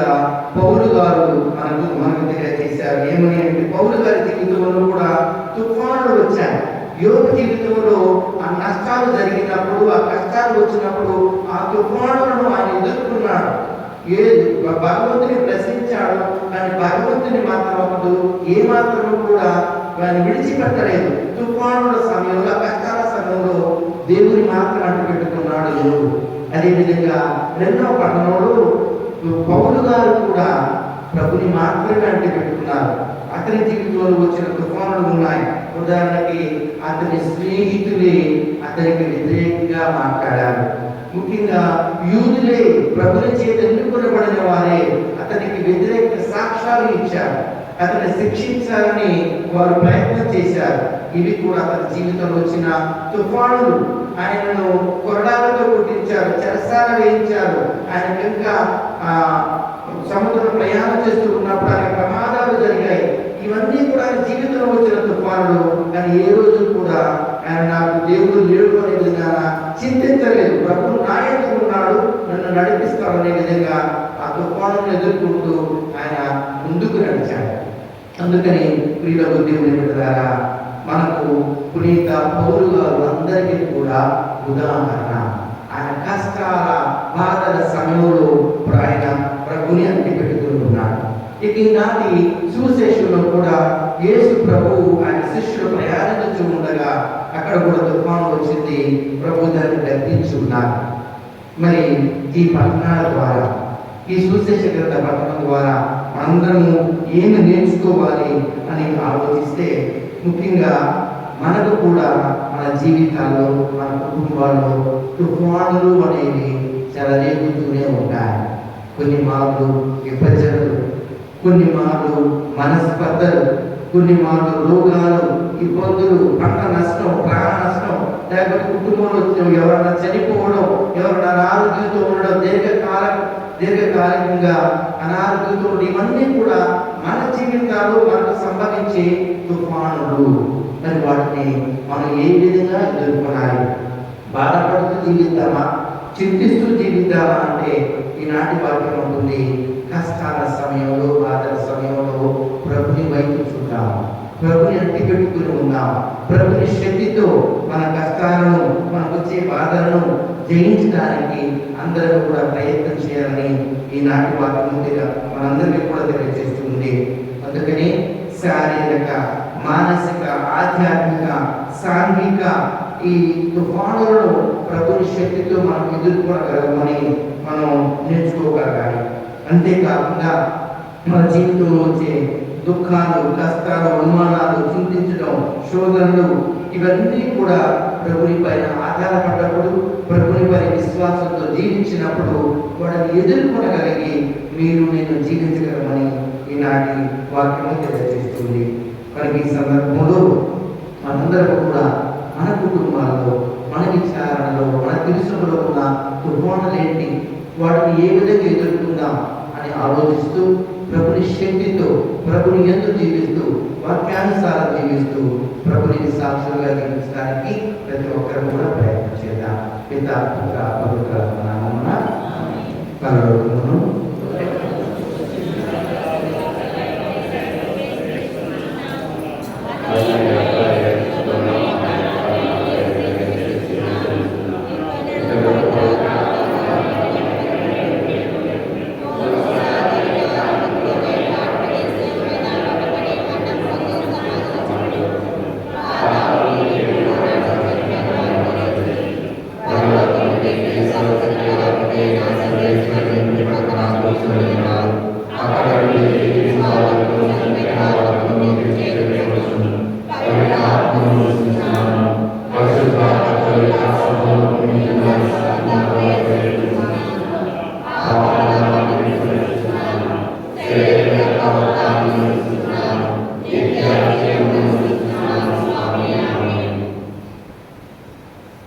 పౌలు గారు మనకు తెలియజేశారు. ఏమని అంటే, పౌలు గారి జీవితంలో కూడా తుఫానులు వచ్చాయి. యోగు జీవితంలో ఆ నష్టాలు జరిగినప్పుడు, ఆ కష్టాలు వచ్చినప్పుడు ఆ తుఫానులను ఆయన ఎదుర్కొన్నాడు. భగవంతుని ప్రశ్నించాడు, కానీ భగవంతుని మాత్రం అప్పుడు ఏమాత్రం కూడా ఆయన విడిచిపెట్టలేదు. తుఫానుల సమయంలో, కష్టాల సమయంలో దేవుని మాత్రం అంటు పెట్టుకున్నాడు యోగు. అదేవిధంగా 2వ పట్టణంలో పౌలు గారు కూడా ప్రభుని మాత్రమే అంటి పెట్టుకున్నారు. అతని జీవితంలో వచ్చిన తుఫానులు ఉన్నాయి. ఉదాహరణకి అతని స్నేహితులే అతనికి వ్యతిరేకంగా మాట్లాడారు. ముఖ్యంగా యూదులే, ప్రభుని చేత ఎన్నుకొనబడిన వారే అతనికి వ్యతిరేక సాక్ష్యాలు ఇచ్చారు. అతన్ని శిక్షించాలని వారు ప్రయత్నం చేశారు. ఇవి కూడా అతని జీవితంలో వచ్చిన తుఫానులు. ఆయనను కొరడాలతో కొట్టించారు, చెరసాల వేయించారు. ఆయన ఇంకా సముద్రం ప్రయాణం చేస్తూ ఉన్నప్పుడు ఆయన ప్రమాదాలు జరిగాయి. ఇవన్నీ కూడా ఆయన జీవితంలో వచ్చిన తుఫానులు. కానీ ఏ రోజు కూడా ఆయన నాకు దేవుడు లేడు అనే విధంగా చింతించలేదు. ప్రభు నాయకుడు ఉన్నాడు, నన్ను నడిపిస్తాడనే విధంగా ఆ తుఫానులను ఎదుర్కొంటూ ఆయన ముందుకు నడిచాడు. అందుకని ప్రియులకు దేవుని బిడ్డలారా, మనకు పునీత పౌలు గారు అందరికీ కూడా ఉదాహరణ. ఆయన కష్టాల బాధల సమయంలో ఆయన ప్రభుని అంటి పెట్టుకుంటున్నాడు. ఇక ఈనాటి సువిశేషంలో కూడా యేసు ప్రభువు ఆయన శిష్యులు ప్రయాణించు ఉండగా అక్కడ కూడా తుఫాను వచ్చింది. ప్రభు దాన్ని గద్దించి ఉన్నారు. మరి ఈ పట్టణాల ద్వారా, ఈ సువిశేష గ్రంథ పట్టణం ద్వారా అందరము ఏమి నేర్చుకోవాలి అని ఆలోచిస్తే, ముఖ్యంగా మనకు కూడా మన జీవితాల్లో, మన కుటుంబాల్లో తుఫానులు అనేవి చెలరేగుతూనే ఉంటాయి. కొన్ని మార్లు విభజనలు, కొన్ని మార్లు మనస్పర్ధలు, కొన్ని మార్లు రోగాలు, ఇబ్బందులు, పంట నష్టం, ప్రాణ నష్టం, లేకపోతే కుటుంబంలో ఎవరైనా చనిపోవడం, ఎవరైనా అనారోగ్యంతో ఉండడం, దీర్ఘకాలికంగా అనారోగ్యంతో, ఇవన్నీ కూడా మన జీవితాల్లో మనకు సంభవించే తుఫానులు. మరి వాటిని మనం ఏ విధంగా ఎదుర్కొనాలి? బాధపడుతూ జీవిద్దామా, చింతిస్తూ జీవిద్దామా అంటే ఈనాటి వాక్యం ఉంటుంది, కష్టాల సమయంలో, బాధల సమయంలో ప్రభుని వైపు చూద్దాం, ప్రభుని అంటి పెట్టుకుని ఉన్నాం. ప్రభుని శక్తితో మన కష్టాలను, మనకు వచ్చే బాధలను జయించడానికి అందరూ కూడా ప్రయత్నం చేయాలని ఈనాటి వాక్యం మనందరికీ కూడా తెలియజేస్తుంది. అందుకని శారీరక, మానసిక, ఆధ్యాత్మిక, సాంఘిక ఈ తుఫానులను ప్రభుని శక్తితో మనం ఎదుర్కోగలమని మనం నేర్చుకోగలగాలి. అంతేకాకుండా మన జీవితంలో వచ్చే దుఃఖాలు, కష్టాలు, అనుమానాలు, చింతించడం, శోధనలు ఇవన్నీ కూడా ప్రభుని పైన ఆధారపడ్డప్పుడు, ప్రభుని పైన విశ్వాసంతో జీవించినప్పుడు వాటిని ఎదుర్కొనగలిగి మీరు నేను జీవించగలమని ఈనాటి వాక్యము తెలియజేస్తుంది. కనుక ఈ సందర్భంలో మనందరం కూడా మన కుటుంబాల్లో, మన విచారణలో, మన తెలుసులో ఉన్న తుఫానులేంటి, వాటిని ఏ విధంగా ఎదుర్కొందాం అని ఆలోచిస్తూ ప్రభుని శక్తితో, ప్రభుని యందు జీవిస్తూ, వాక్యానుసారం జీవిస్తూ ప్రభుని సాక్షులుగా జీవించడానికి ప్రతి ఒక్కరు కూడా ప్రయత్నం చేద్దాం. పిత, పుత్ర, పవిత్ర నామమున పరలోకమును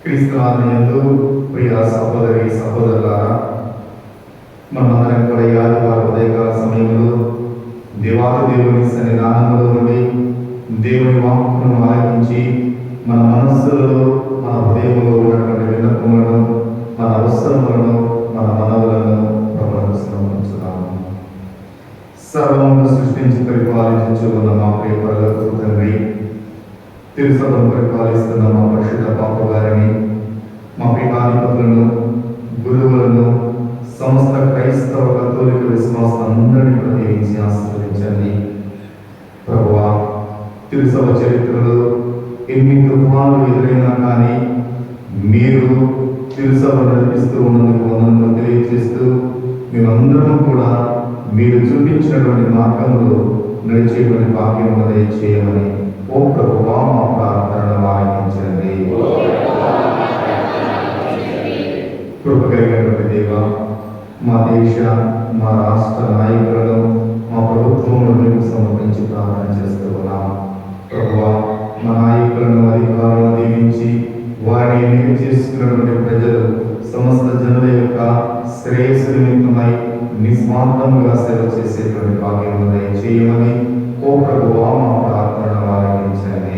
క్రీస్తునందు ప్రియ సహోదరి సహోదరులారా, మనమందరం కూడా ఈ ఆదివారం ఉదయకాల సమయంలో దేవాది దేవుని సన్నిధానంలో నుండి దేవుని వాక్కును ఆలకించి మన మనస్సులలో, మన హృదయంలో ఉన్నటువంటి విన్నపములను, మన అవసరములను, మన మనవులను ప్రభువుకు సమర్పించుదాము. సర్వమును సృష్టించి పరిపాలించు ఉన్న మా ప్రియ పరలోకపు తండ్రి, తిరుసభను పరిపాలిస్తున్న మా పరిశుద్ధ పాప గారిని, మా పీఠాధిపతులను, గురువులను, సమస్త క్రైస్తవ కథోలిక విశ్వాసాలందరినీ ప్రత్యేకించి ఆశీర్వదించండి. ప్రభువా, తిరుసభ చరిత్రలో ఎన్ని తుఫానులు ఎదురైనా కానీ మీరు తిరుసభ నడిపిస్తూ ఉన్నందుకు వందనములు తెలియజేస్తూ మేమందరం కూడా మీరు చూపించినటువంటి మార్గంలో నడిచేటువంటి భాగ్యము దయచేయమని ఓ ప్రభువా మా ప్రార్థనను ఆలకించండి. కృపగలిగినటువంటి దేవా, మా దేశ, మా రాష్ట్ర నాయకులను, మా ప్రభుత్వములను మీకు సమర్పించి ప్రార్థన చేస్తూ ఉన్నాం. ప్రభువా, మా నాయకులను, అధికారులను దీవించి వారిని ఎన్నిక చేసుకున్నటువంటి ప్రజలు సమస్త జనుల యొక్క శ్రేయస్సు నిమిత్తమై నిస్వార్థముగా సేవ చేసేటువంటి భాగ్యము దయచేయమని ఓ ప్రభువా మా ప్రార్థనను ఆలకించండి.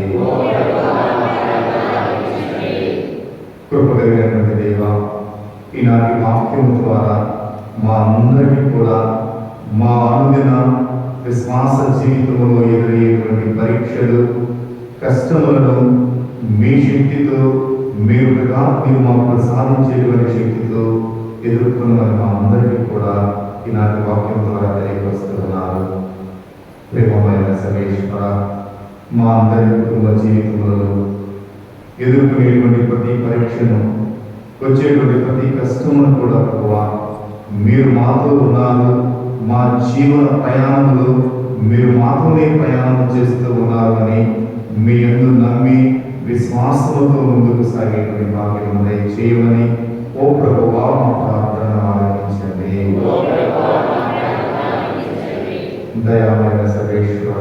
కృపగలిగినటువంటి దేవా, ఈనాటి వాక్యం ద్వారా మా అందరికీ కూడా మా అనుదిన విశ్వాస జీవితంలో ఎదురయ్యేటువంటి పరీక్షలు, కష్టములను మీ శక్తితో మీరు మాకు ప్రసాదించేటువంటి శక్తితో ఎదుర్కొన్నది మా అందరికీ కూడా ఈనాటి వాక్యం ద్వారా తెలియపరుస్తున్నారు. ప్రేమమైన సర్వేశ్వర, మా అందరి కుటుంబ జీవితంలో ఎదుర్కొనేటువంటి ప్రతి పరీక్షను, వచ్చేటువంటి ప్రతి కష్టమును కూడా ప్రభువా మీరు మాతో ఉన్నారు. మా జీవన ప్రయాణంలో మీరు మాతోనే ప్రయాణం చేస్తూ ఉన్నారు అని మీ యందు నమ్మి విశ్వాసంతో ముందుకు సాగేటువంటి భాగ్యం దయచేయమని ఓ ప్రభువా మా ప్రార్థన ఆలకించండి. దయామైన సర్వేశ్వర,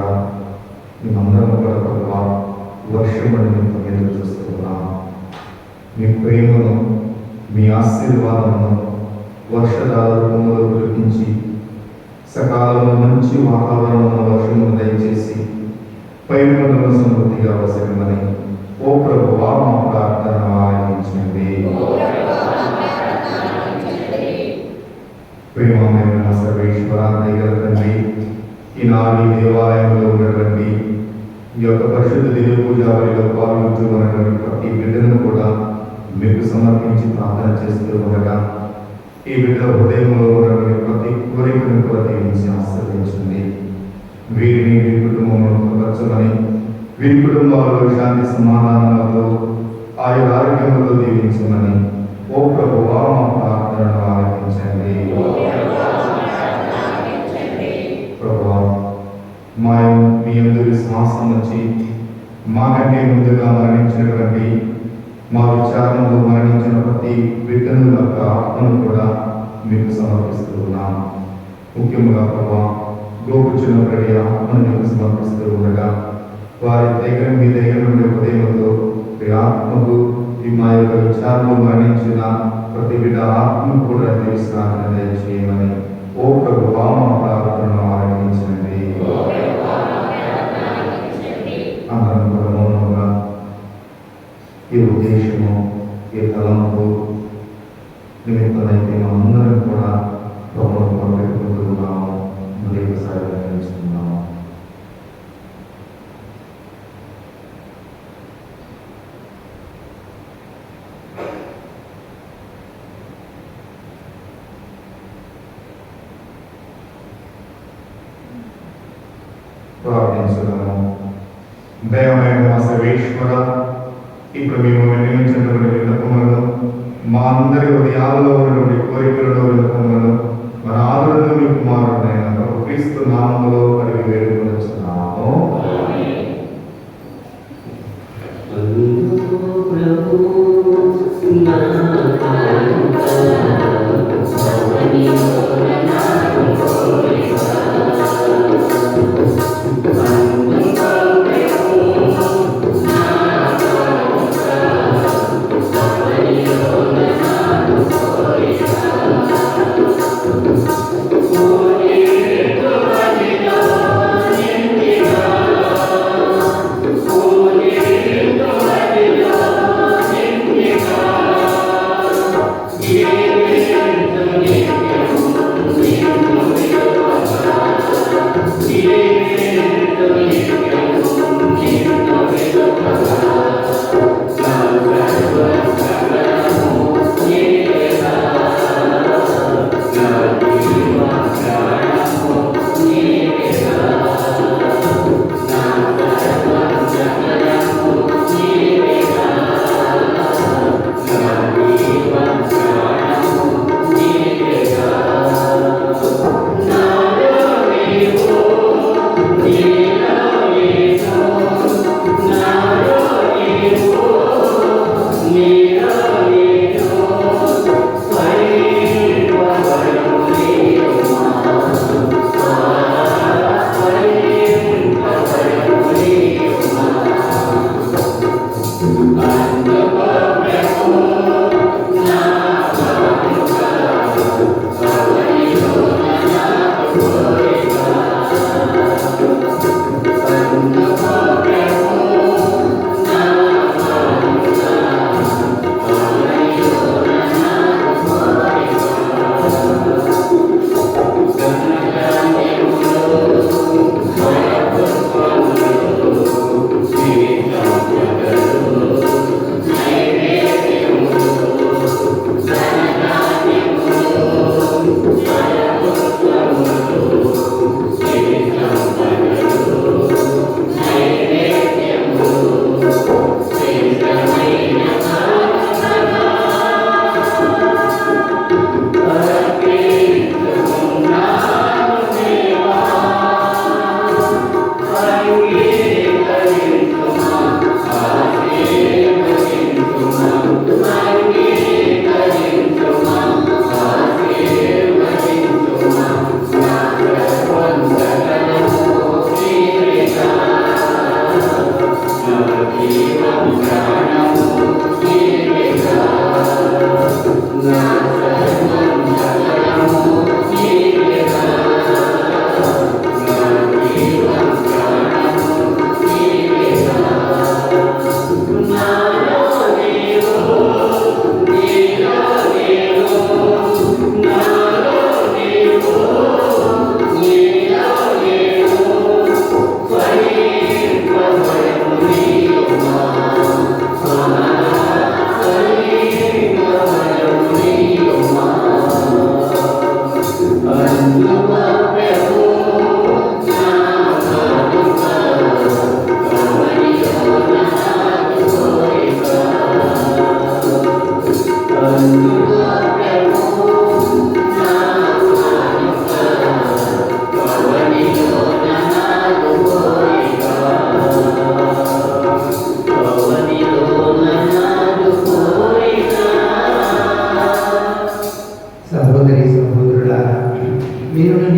మేమందరం కూడా ప్రభువా వర్షము నిమిత్తం ఎదురు చూస్తున్నాం. మీ ప్రేమను, మీ ఆశీర్వాదమును వర్షధార రూపంలో కురిపించి సకాలంలో మంచి వాతావరణంలో వర్షమును దయచేసి పైరులను సమృద్ధిగా అవసరమని ఓ ప్రభువా మా ప్రార్థన ఆలకించండి. ప్రేమమైన సర్వేశ్వర, దయగల తండ్రి, ఈనాడు దేవాలయంలో ఉన్నటువంటి ఈ యొక్క పరిశుద్ధ దివ్య పూజావళిలో పాల్గొంటూ ఉన్నటువంటి ప్రతి బిడ్డను కూడా మీకు సమర్పించి ప్రార్థన చేస్తూ ఉండగా ఈ బిడ్డ హృదయంలో ఉన్నటువంటి ప్రతి కోరికను కూడా దీవించి ఆశీర్వదించండి. వీరిని, వీరి కుటుంబంలో బలపరచమని, వీరి కుటుంబాలలో శాంతి సమాధానాలతో ఆయా ఆరోగ్యములతో దీవించమని ఓ ప్రభువా మా ప్రార్థనను ఆలకించండి. ప్రభువా, మా విశ్వాసం వచ్చి మాకంటే ముందుగా మరణించినటువంటి మా విచారణలో మరణించిన ప్రతి బిడ్డను యొక్క ఆత్మను కూడా మీకు సమర్పిస్తూ ఉన్నాం. ముఖ్యంగా ప్రభా గోపుచ్చిన ప్రతి ఆత్మను మీకు సమర్పిస్తూ ఉండగా వారి దగ్గర మీ దగ్గర నుండి ఉదయంతో ఆత్మకు ఈ మా యొక్క విచారణలో మరణించిన ప్రతి బిడ్డ ఆత్మను కూడా విశ్రాంతి దయచేయమని ఓ ప్రభువా మా ప్రార్థనను ఆరంభించండి. అందరం కూడా మౌనంగా ఈ ఉద్దేశము ఈ తలంపు నిమిత్తమైతే అందరం కూడా ప్రభువును పంపెట్టుకుంటున్నాము. మళ్ళీ ఒకసారి నిర్వహిస్తున్నాము. ప్రార్థించుదాము. దయమైన మా సర్వేశ్వర, ఇప్పుడు మేము నిర్మించినటువంటి విన్నపములను మా అందరి హృదయాల్లో ఉన్నటువంటి కోరికలలో విన్నపములను మన ఆదరణలో మీ కుమారుడైన ప్రభు క్రీస్తు నామములో అడిగి వేడుకొనుచున్నాము.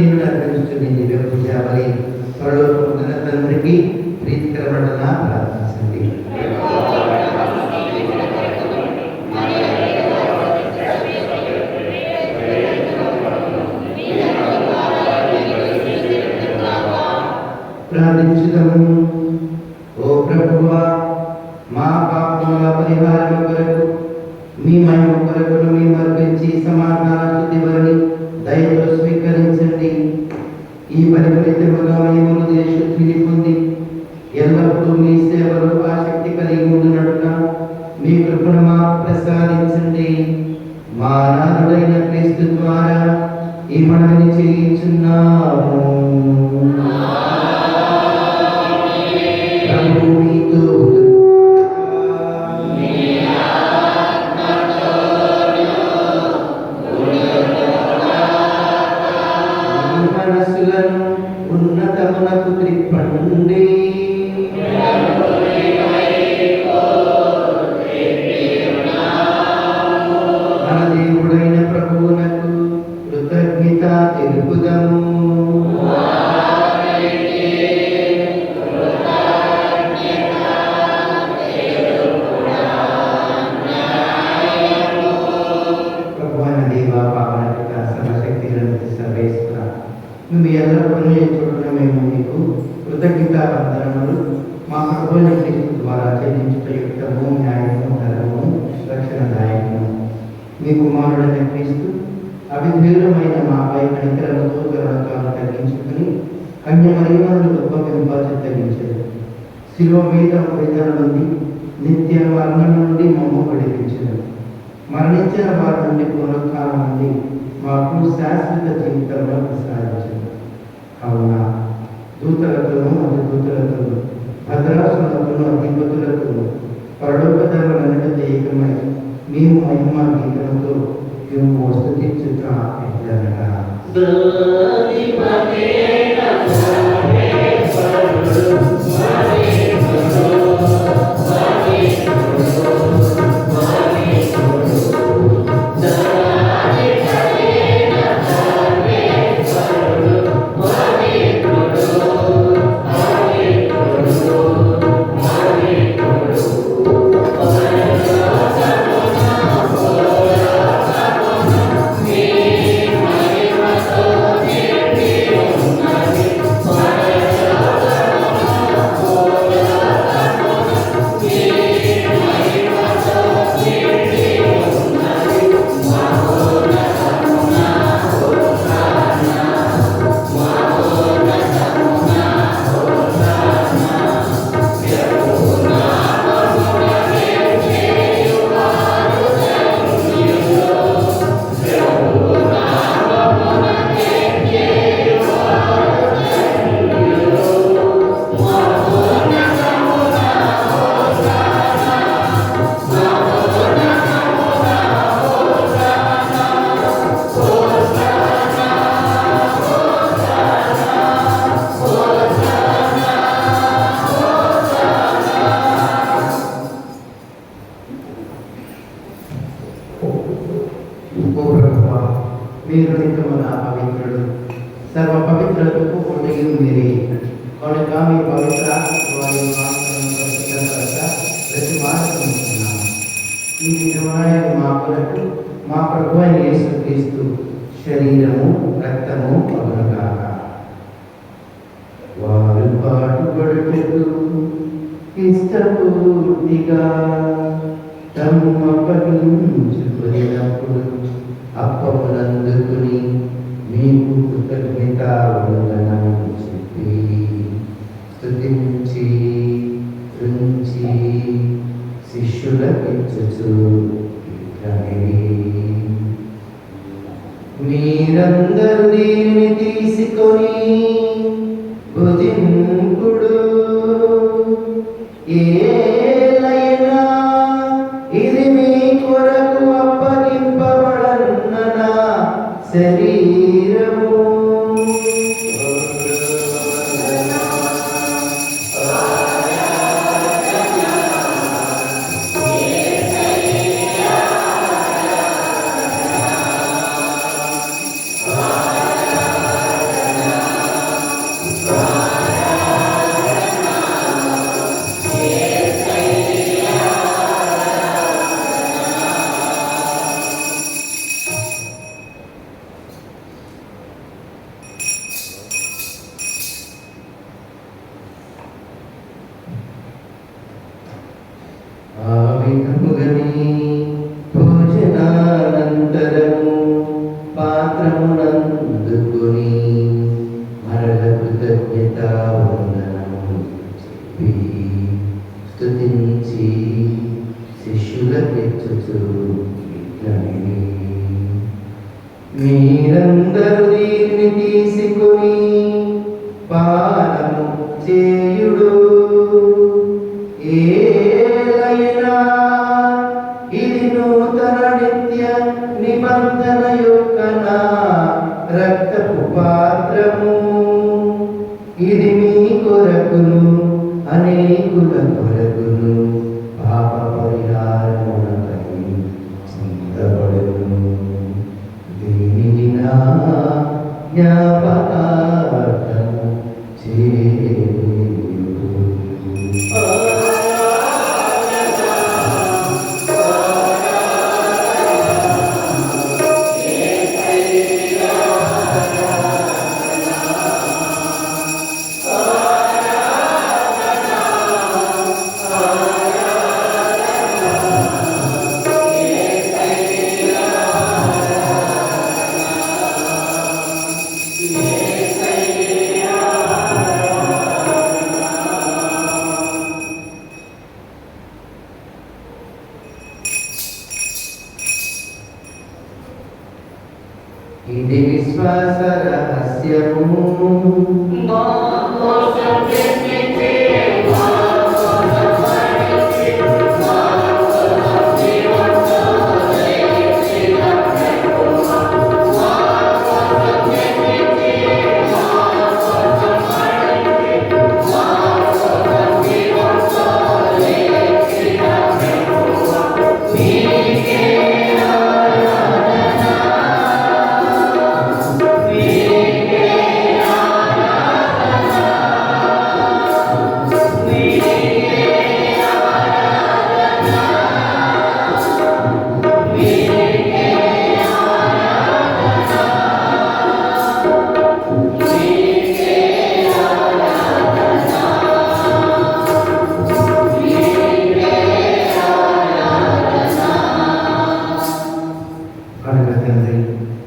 నేను అర్పించుకుని దివ్య పూజావళి పరలోకమున తండ్రికి ప్రీతికరమటన ప్రార్థించండి. ప్రార్థించుదాము. ఓ ప్రభువా, మా పాపముల పరిహారం కొరకు మీ మహిమ కొరకును మేము అర్పించి సమాధాన స్తుతివలని దయతో స్వీకరించండి. ఈ పరిపరితముగా మేము శుద్ధిని పొంది ఎల్లప్పుడూ మీ సేవలో ఆసక్తి కలిగి ఉండునట్లుగా మీ కృపను మాకు ప్రసాదించండి. మా నాథుడైన క్రీస్తు ద్వారా ఈ మనవిని చేయించున్నాము. ప్రభు మీతో మనసులను ఉన్నతమునకు త్రిప్పండి. మన దేవుడైన ప్రభువునకు కృతజ్ఞత తెలుపుదము. ప్రభువైన దేవా, పావన పిత, సర్వశక్తిగల సర్వేశ్వర, మేము ఎల్లప్పుడూ చూడడం మేము మీకు కృతజ్ఞత వందనములు మా ప్రభువైన క్రీస్తు ద్వారా చెల్లించుట యుక్తము, న్యాయము, ధర్మము, రక్షణదాయకము. మీ కుమారుడైన క్రీస్తు అవిధేయులమైన మాపై కనికరముతో కరుణతో తగ్గించుకుని కన్య మరియమ్మను గొప్ప తగ్గించదు. శిలువ మీద వేదన నుండి నిత్య మరణం నుండి మమ్మ విడిపించదు. మరణించిన వారి నుండి పునరుత్థానం నుండి మాకు శాశ్వత జీవితంలో ప్రసాదించదు. కావున దూతలతోనూ అధిదూతలతోనూ భద్రాసులతోనూ అధిపతులతోనూ పరలోకధర్మలన్నిటితో ఏకమై మేము మహిమ గీతంతో మేము స్తుతించుట ఎట్లనగా మీరు నిత్యమున పవిత్రుడు, సర్వ పవిత్రతకు పుట్టియు మీరే. కనుక మీ పవిత్ర ప్రతి మార్చుకుంటున్నాము. ఈ నిజమైన మా కొరకు మా ప్రభు అయిన యేసుక్రీస్తు శరీరము రక్తము పగులుగాక. వారు పాటుపడుటకు ఇష్టపూర్తిగా తమ్ము అప్పగించుకున్నప్పుడు అప్పమునందుకుని మీకు కృతజ్ఞత వందనం చెప్పి స్తుతించి రుంచి శిష్యులకిచ్చుచు మీరందరూ దీనిని తీసుకొని భుజింపుడు. ఏలైనా ఇది మీ కొరకు అప్పగింపబడనున్న నా శరీరము. మరల కృతజ్ఞత వందనము చెప్పి స్తుతించి శిష్యులకెచ్చుచు ఇట్లనిరి, మీరందరూ దీన్ని తీసుకొని పానము చేయుడు. ఏలైనా ఇది నూతన నిత్య నిబంధన యొక్క నా రక్తపు పాత్రము. ఇది మీ కొరకును అనేకుల కొరకును పాప పరిహారమునకై చింతబడును. దీనిని నా జ్ఞాపకార్థము చేయుడు. ఇది విశ్వాస రహస్యము.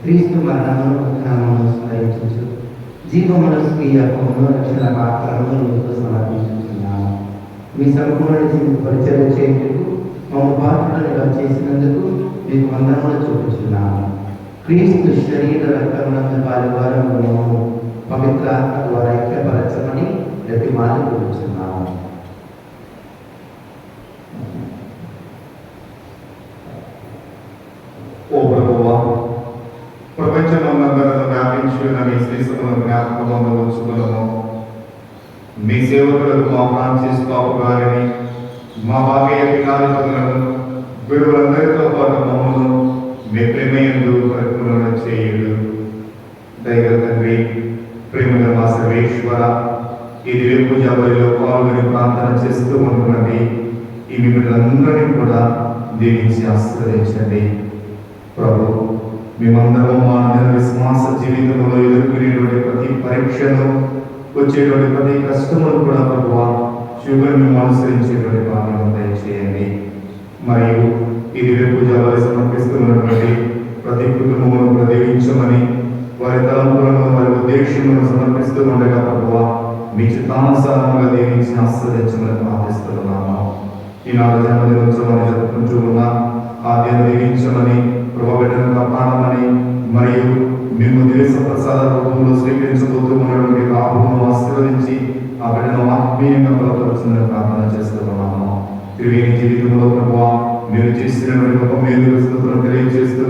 క్రీస్తు మరణమును ఉత్థానమును స్మరించుచు జీవమును స్వీయ రక్షణ పాత్రను మీకు సమర్పించుచున్నాము. మీ సంపూర్ణ పరిచయం చేయుటకు మమ్మ పాత్రలుగా చేసినందుకు మీకు వందనములు చూపుచున్నాము. క్రీస్తు శరీర రక్తమునందు పాలువారము పవిత్రాత్మ ద్వారా ఐక్యపరచమని ప్రతిమాలు కూర్చున్నాము. ఓ ప్రభువా, ప్రపంచమందరూ వ్యాపించి ఉన్న మీ శ్రీసభను జ్ఞాపకంలో ఉంచుకున్నాము. మీ సేవకులకు మా ఫ్రాన్సిస్ పాపు గారిని, మా భాగ్య పీఠాధిపతులను, గురువులందరితో పాటు మమ్మల్ని మీ ప్రేమయందు పరిపూర్ణ చేయుడు. దైవ తండ్రి, ప్రేమల మా సర్వేశ్వర, ఈ దివ్య పూజా బలిలో పాల్గొని ప్రార్థన చేస్తూ ఉంటున్నది ఈ మిమ్మల్ని కూడా దీవించి ఆశీర్వదించండి. ప్రభు, మేమందరం మా విశ్వాస జీవితంలో ఎదుర్కొనేటువంటి ప్రతి పరీక్షను, వచ్చేటువంటి ప్రతి కష్టమును కూడా ప్రభువా శివుని మేము అనుసరించేటువంటి భాగ్యం దయచేయండి. మరియు ఈ దివ్య పూజ వారి సమర్పిస్తున్నటువంటి ప్రతి కుటుంబమును ప్రదీవించమని, వారి తలంపులను వారి ఉద్దేశములను సమర్పిస్తూ ఉండగా ప్రభువా మీ చిత్తానుసారముగా దీవించి ఆస్వాదించమని ప్రార్థిస్తున్నాము. ఈనాడు జన్మదినోత్సవాన్ని జరుపుకుంటూ ఉన్న ఆద్యను దీవించమని, ప్రభావితను కాపాడమని, మరియు మేము దేశ ప్రసాద రూపంలో స్వీకరించబోతూ ఉన్నటువంటి బాబును ఆశీర్వదించి ఆ బిడ్డను ఆత్మీయంగా బలపరుచుదని ప్రార్థన చేస్తున్నాము. త్రివేణి జీవితంలో ప్రభువా మీరు చేసినటువంటి గొప్ప మేలు స్థుతులను తెలియజేస్తూ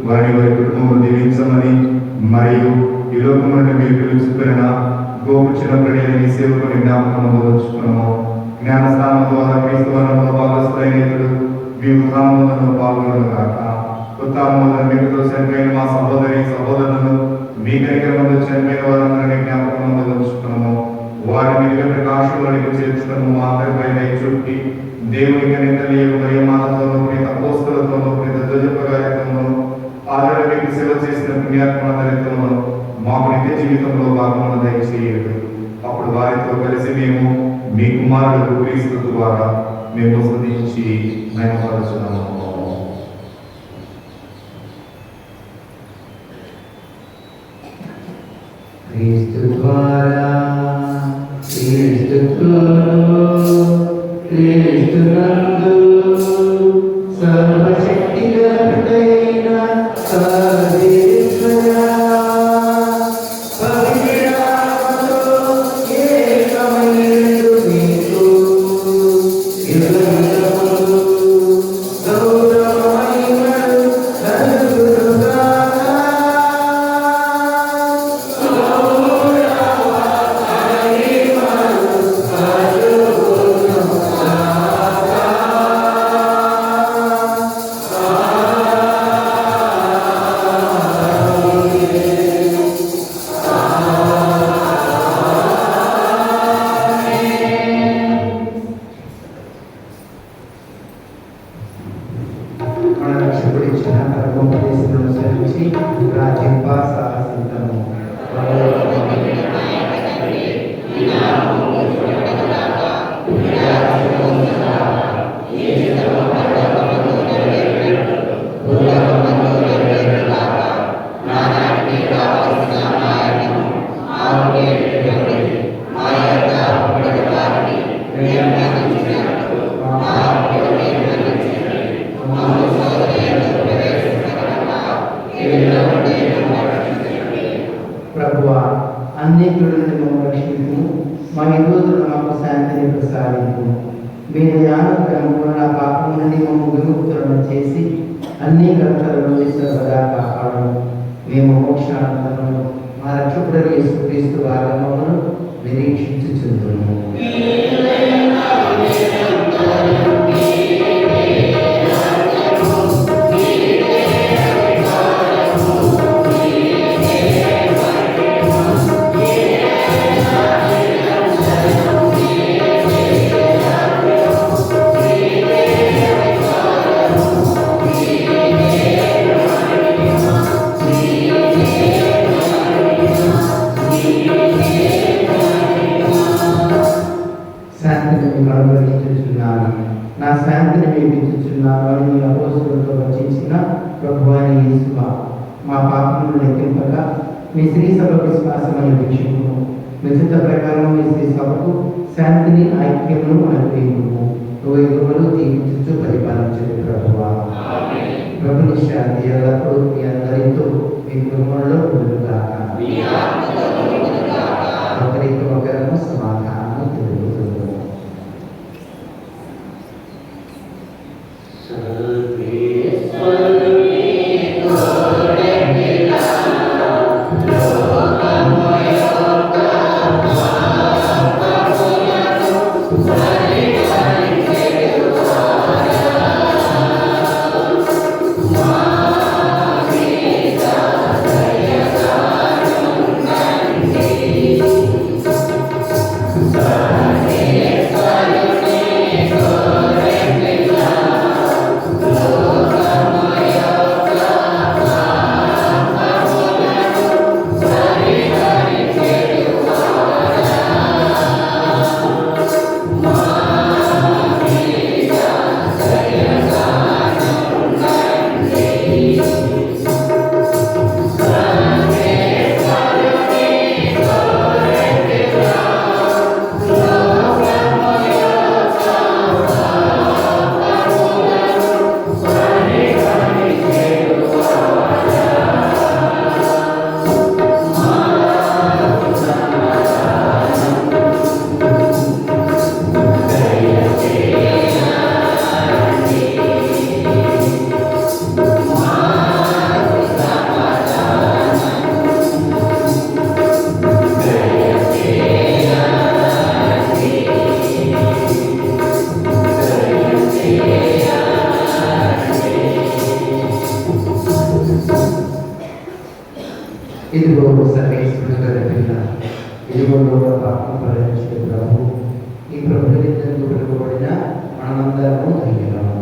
వారిని వారి కుటుంబం దీవించమని, మరియు ఈ లోకంలో మీరు పిలుచుకున్న గోపు చిన్నప్పటి మీ సేవకుని జ్ఞాపకంలో ఉంచుకున్నాము. జ్ఞానస్థానం ద్వారా క్రీస్తువరంలో భాగస్థులైనప్పుడు మీ ఉత్థానములను పాల్గొనను కాక, ఉత్థానములను మీతో చనిపోయిన మా సహోదరి సహోదరులను మీ కనికరమందు చనిపోయిన వారందరినీ జ్ఞాపకంలో ఉంచుకున్నాము. వారిని మీ ప్రకాశంలోనికి చేర్చుకున్నాము. మా అందరిపైన చుట్టి దేవునికి నిందలేవు మరియు మాతతోనూ ప్రీత అపోస్తలతోనూ ప్రీత ధ్వజపగారితోనూ ఆదరణ మీకు సేవ చేసిన పుణ్యాత్మలందరితోనూ మాకు నిత్య జీవితంలో భాగమును దయచేయదు. అప్పుడు వారితో కలిసి మేము మీ కుమారుడు క్రీస్తు ద్వారా మేము స్తుతించి మహిమపరచున్నాము. క్రీస్తు ద్వారా క్రీస్తుతో క్రీస్తునందు సర్వశక్తి గలదైన సర్వేశ్వరా పవిత్రాత్మతో ఏకమైనడు నీకు యుగయుగములు గౌరవమహిమలు కలుగునుగాక. మన రక్షకుడు ఇచ్చిన పరమోపదేశములను సెలవించి రాజింప సాహసించము. ప్రభువా, అన్నింటిలో నుండి మమ్మల్ని రక్షించు, మా విరోధులు మాకు శాంతిని ప్రసాదించు. మీ జ్ఞానక్రమంలో నా పాపం నుండి మమ్మల్ని విముక్తులను చేసి అన్ని గ్రంథాల నుండి సర్వదా కాపాడము. మేము మోక్షానంతరము మా రక్షకుడు యేసుక్రీస్తు ఆగమమును నిరీక్షించుచుందుము. శాంతిని మీకు అనుగ్రహించుచున్నాను, నా శాంతిని మీకు ఇచ్చుచున్నాను అని మీ అపోస్తలులతో వచించిన ప్రభువైన యేసువా, మా పాపములను లెక్కింపక మీ శ్రీ సభ విశ్వాసమైన వీక్షకును మీ చిత్త ప్రకారం మీ శ్రీ సభకు శాంతిని ఐక్యమును అనుగ్రహించుము. యుగములు దీవించుచు పరిపాలించు ప్రభువా. ప్రభుని శాంతి ఎల్లప్పుడూ మీ అందరితో మీ కుటుంబంలో ఉండుగాక. ఒకరికి ఒకరము సమాధానం తెలుగుతుంది. ఇదిగో సర్వేశ్వరుడు గల ఇదిగో లోక పాపం పరిహరించే ప్రభు. ఈ ప్రభుత్వం పిలువబడిన మనమందరము ధన్యులము.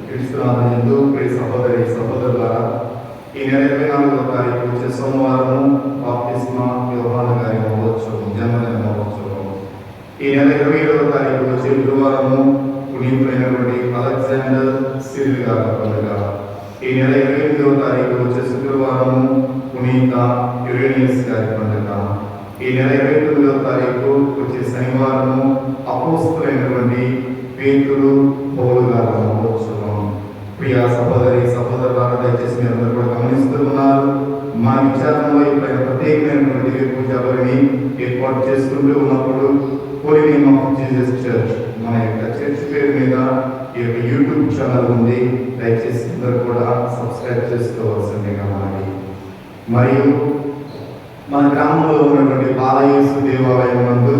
క్రీస్తునాథునందు ప్రియ సహోదరి సహోదరులారా, ఈ నెల 24వ తారీఖు వచ్చే సోమవారం బాప్తిస్మా యోహాను గారి మహోత్సవం, జన్మదిన మహోత్సవం. ఈ నెల 27వ తారీఖు వచ్చే గురువారము పునీతులైనటువంటి అలెగ్జాండర్ సిరిల్ గారి పండుగ. ఈ నెల 28వ తారీఖు వచ్చే శుక్రవారము పునీత యురేనియస్ గారి పండుగ. ఈ నెల 29వ తారీఖు వచ్చే శనివారము అపోస్తులైనటువంటి పేతురు పౌలు గారి మహోత్సవం. ప్రియ సహోదరి సహోదరులారా, దయచేసి మీరు అందరూ కూడా గమనిస్తూ ఉన్నారు. మా విచారంలో ఎప్పుడైనా ప్రత్యేకమైనటువంటి దివ్య పూజా బలిని ఏర్పాటు చేసుకుంటూ ఉన్నప్పుడు holy name of Jesus church మన యొక్క చర్చ్ పేరు మీద ఈ యొక్క యూట్యూబ్ ఛానల్ ఉంది. దయచేసి అందరూ కూడా సబ్స్క్రైబ్ చేసుకోవాల్సిందిగా మనవి. మరియు మన గ్రామంలో ఉన్నటువంటి బాలయేసు దేవాలయం నందు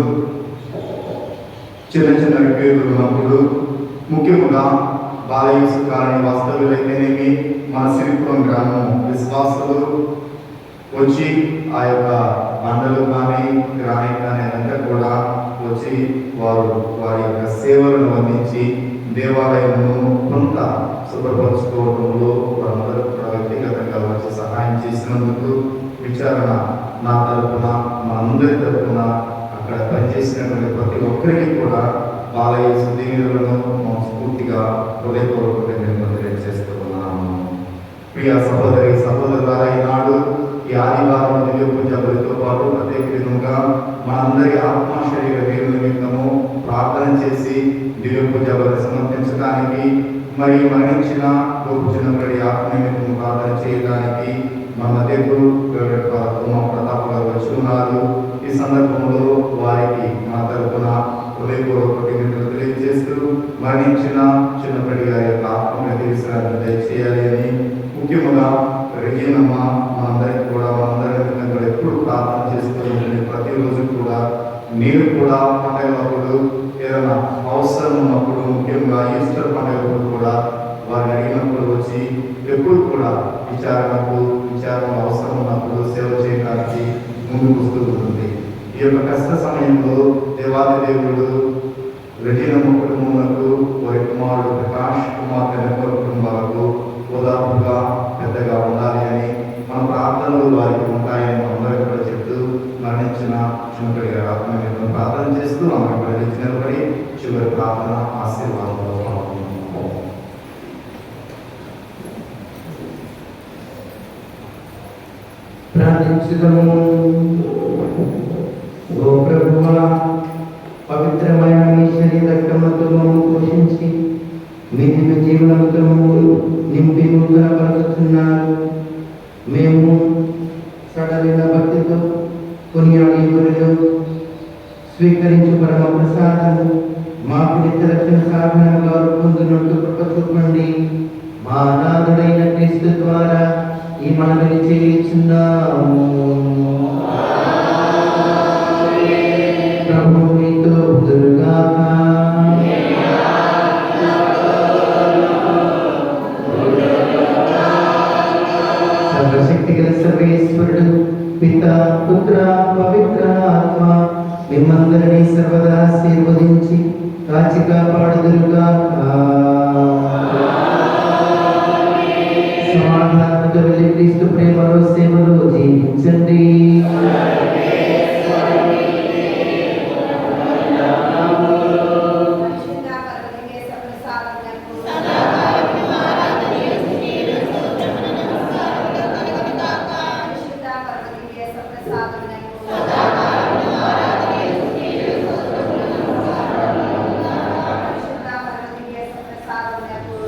చిన్న చిన్న రిపేర్లు ఉన్నప్పుడు, ముఖ్యంగా బాలయేసు కాలనీ వాస్తవ్యులైతేనేమి, మన సిరిపురం గ్రామం విశ్వాసులు వచ్చి ఆ యొక్క బండలు కానీ గ్రానైట్ కానీ అదంతా కూడా వచ్చి వారి యొక్క సేవలను అందించి దేవాలయమును కొంత శుభ్రపరచుకోవడంలో వారందరూ కూడా వ్యక్తిగతంగా వచ్చి సహాయం చేసినందుకు విచారణ నా తరపున మా అందరి తరపున అక్కడ పనిచేసినటువంటి ప్రతి ఒక్కరికి కూడా బాలయ్య సుదీనులను మనస్ఫూర్తిగా హృదయపూర్వకంగా నేను తెలియజేస్తున్నాను. ప్రియ సహోదరి సహోదరులారా, ఈనాడు ఈ ఆదివారం దివ్య పూజ బలితో పాటు ప్రత్యేక విధంగా మనందరి ఆత్మ శరీర వీరు నిమిత్తము ప్రార్థన చేసి దివ్య పూజ బలి సమర్పించడానికి మరియు మరణించిన గోపుచినప్పటి ఆత్మ నిమిత్తము ప్రార్థన చేయడానికి మన మధ్యకు ప్రతాప్ గారు వచ్చి ఉన్నారు. ఈ సందర్భంలో వారికి మా తరఫున హృదయపూర్వక కృతజ్ఞతలు తెలియజేస్తూ మరణించిన చిన్నప్పటి గారి యొక్క ఆత్మీయ విశ్రాంతి దయచేయాలి అని, ముఖ్యముగా రెజీనమ్మ మనందరికీ కూడా మనందరి ఎప్పుడు ప్రార్థన చేస్తూ ఉంటుంది. ప్రతిరోజు కూడా నేను కూడా పండుగలప్పుడు ఏదైనా అవసరం ఉన్నప్పుడు, ముఖ్యంగా ఈస్టర్ పండుగప్పుడు కూడా వారిని అడిగినప్పుడు వచ్చి ఎప్పుడు కూడా విచారణ అవసరం ఉన్నప్పుడు సేవ చేయడానికి ముందుకు వస్తూ ఉంటుంది. ఈ యొక్క కష్ట సమయంలో దేవాది దేవుడు రెజీనమ్మ కుటుంబములకు, వారి కుమారుడు ప్రకాష్ కుమార్ కుటుంబాలకు ఓదార్పుగా పెద్దగా ఉండాలి అని మన ప్రార్థనలు వారికి ఉంటాయని అందరూ కూడా చెప్తూ మరణించిన చిన్నప్పటి గారి ఆత్మ నిమిత్తం ప్రార్థన చేస్తూ ఆమె నిలబడి చివరి ప్రార్థన ఆశీర్వాదంలో పాల్గొన్నాము. ప్రార్థించుదము. ఓ ప్రభువా, పవిత్రమైన మీ శరీర రక్తములతో మమ్మల్ని పోషించి మీ దివ్య జీవనముతో నింపి నూతనపరుచుతున్నారు. మేము సడలిన భక్తితో కొనియాడి గురులు స్వీకరించు పరమ ప్రసాదము మాకు నిత్య రక్షణ సాధనంగా పొందినట్టు కృప చూపండి. మా నాథుడైన క్రీస్తు ద్వారా ఈ మనవిని చేయుచున్నాము. ప్రభు మీతో ఉండుగాక. సర్వశక్తి గల సర్వేశ్వరుడు పితా పుత్ర పవిత్ర ఆత్మ మిమ్మందరినీ సర్వదా ఆశీర్వదించి కాచి కాపాడుదురుగాక. సమాధానముతో వెళ్ళి క్రీస్తు ప్రేమలో సేవలో జీవించండి. ప్రసాదం